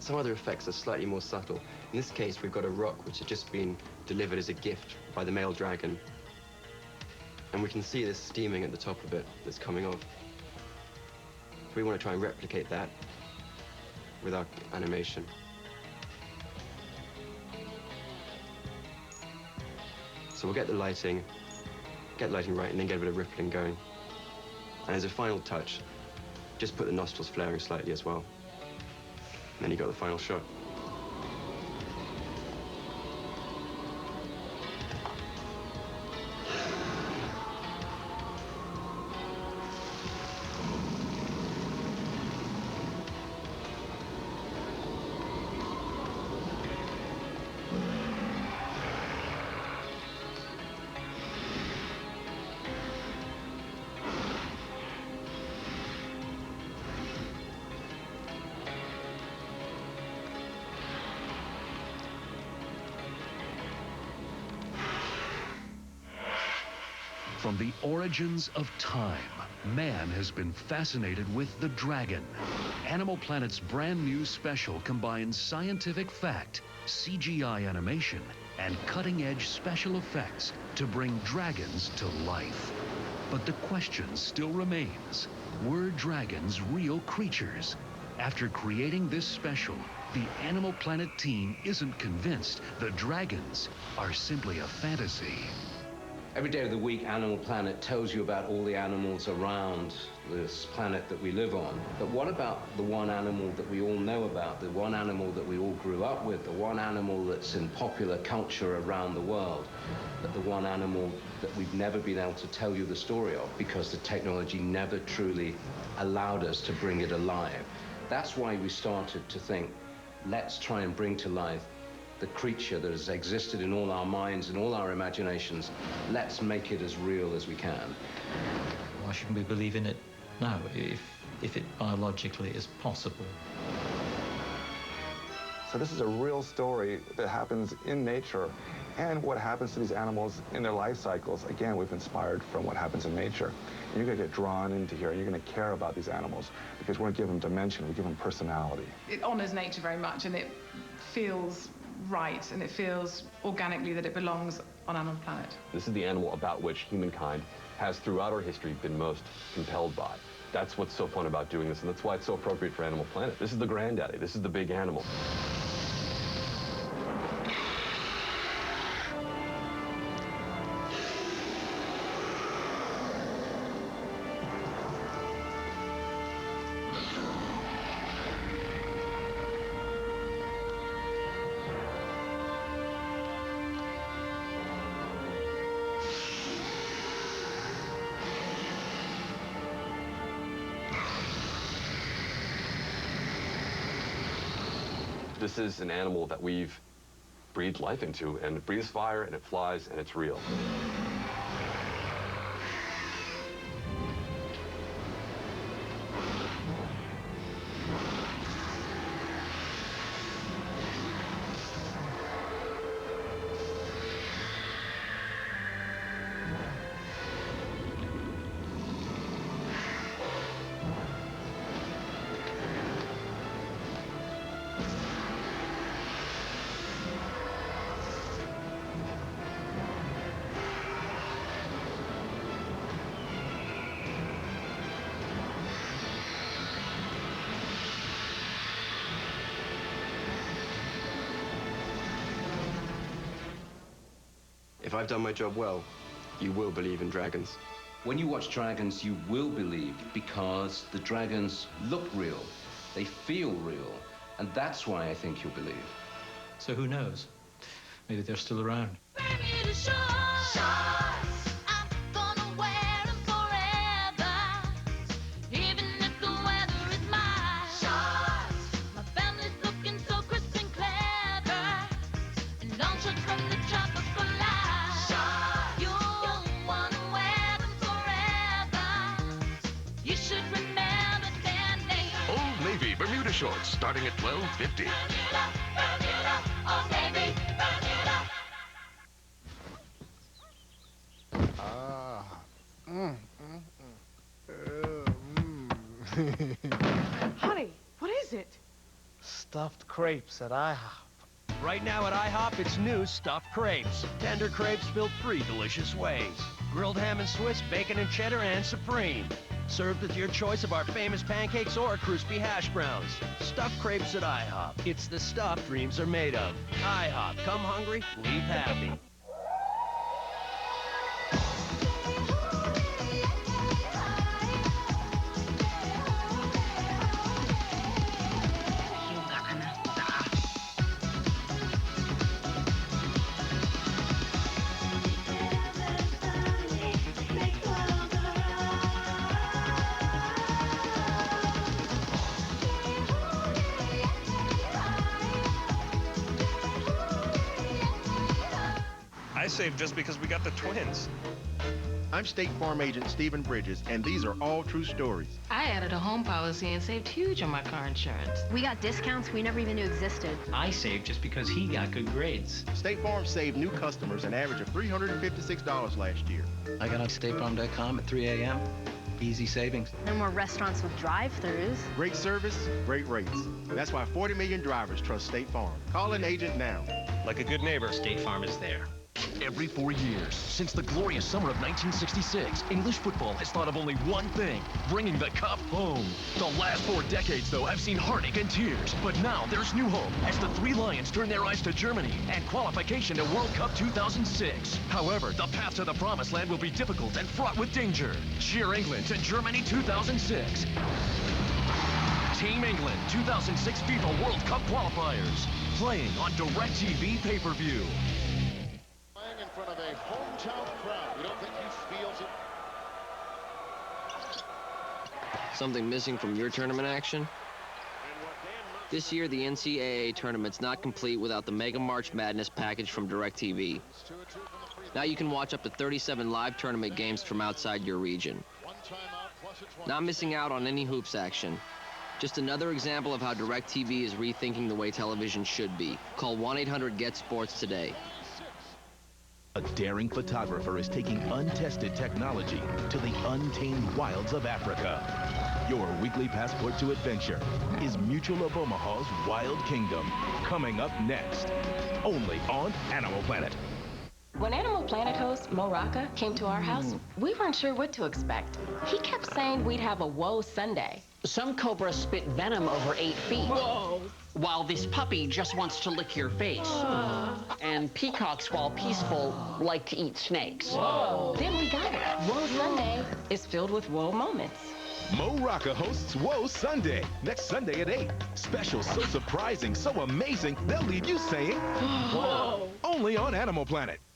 Some other effects are slightly more subtle. In this case, we've got a rock which has just been delivered as a gift by the male dragon. And we can see this steaming at the top of it that's coming off. So we want to try and replicate that with our animation. So we'll get the lighting right, and then get a bit of rippling going. And as a final touch, just put the nostrils flaring slightly as well. And then you got the final shot. From the origins of time, man has been fascinated with the dragon. Animal Planet's brand new special combines scientific fact, CGI animation, and cutting-edge special effects to bring dragons to life. But the question still remains, were dragons real creatures? After creating this special, the Animal Planet team isn't convinced the dragons are simply a fantasy. Every day of the week, Animal Planet tells you about all the animals around this planet that we live on. But what about the one animal that we all know about, the one animal that we all grew up with, the one animal that's in popular culture around the world, but the one animal that we've never been able to tell you the story of because the technology never truly allowed us to bring it alive? That's why we started to think, let's try and bring to life the creature that has existed in all our minds and all our imaginations. Let's make it as real as we can. Why shouldn't we believe in it now, if it biologically is possible? So this is a real story that happens in nature, and what happens to these animals in their life cycles. Again, we've inspired from what happens in nature. And you're going to get drawn into here, and you're going to care about these animals because we're going to give them dimension, we give them personality. It honors nature very much, and it feels right, and it feels organically that it belongs on Animal Planet. This is the animal about which humankind has throughout our history been most compelled by. That's what's so fun about doing this, and that's why it's so appropriate for Animal Planet. This is the granddaddy. This is the big animal. This is an animal that we've breathed life into, and it breathes fire, and it flies, and it's real. If I've done my job well, you will believe in dragons. When you watch dragons, you will believe because the dragons look real, they feel real, and that's why I think you'll believe. So who knows? Maybe they're still around. Even if the weather is mild, my family's looking so Christmas. shorts starting at $12.50. Honey, what is it? Stuffed crepes at IHOP. Right now at IHOP, it's new stuffed crepes. Tender crepes filled 3 delicious ways. Grilled ham and Swiss, bacon and cheddar, and supreme. Served with your choice of our famous pancakes or crispy hash browns. Stuffed crepes at IHOP. It's the stuff dreams are made of. IHOP. Come hungry, leave happy. I saved just because we got the twins. I'm State Farm Agent Stephen Bridges, and these are all true stories. I added a home policy and saved huge on my car insurance. We got discounts we never even knew existed. I saved just because he got good grades. State Farm saved new customers an average of $356 last year. I got on statefarm.com at 3 a.m. Easy savings. No more restaurants with drive-thrus. Great service, great rates. That's why 40 million drivers trust State Farm. Call an agent now. Like a good neighbor, State Farm is there. Every 4 years, since the glorious summer of 1966, English football has thought of only one thing: bringing the cup home. The last 4 decades, though, have seen heartache and tears. But now there's new hope as the Three Lions turn their eyes to Germany and qualification to World Cup 2006. However, the path to the Promised Land will be difficult and fraught with danger. Cheer England to Germany 2006. Team England 2006 FIFA World Cup qualifiers. Playing on DirecTV pay-per-view. In front of a hometown crowd. You don't think he feels it? Something missing from your tournament action? This year, the NCAA tournament's not complete without the Mega March Madness package from DirecTV. Now you can watch up to 37 live tournament games from outside your region. Not missing out on any hoops action. Just another example of how DirecTV is rethinking the way television should be. Call 1-800-GET-SPORTS today. A daring photographer is taking untested technology to the untamed wilds of Africa. Your weekly passport to adventure is Mutual of Omaha's Wild Kingdom. Coming up next, only on Animal Planet. When Animal Planet host Mo Rocca came to our house, we weren't sure what to expect. He kept saying we'd have a WOC Sunday. Some cobras spit venom over 8 feet. Whoa. While this puppy just wants to lick your face. And peacocks, while peaceful, like to eat snakes. Whoa. Then we got it. WOC Sunday is filled with whoa moments. Mo Rocca hosts WOC Sunday, next Sunday at 8. Special so surprising, so amazing, they'll leave you saying, whoa. Only on Animal Planet.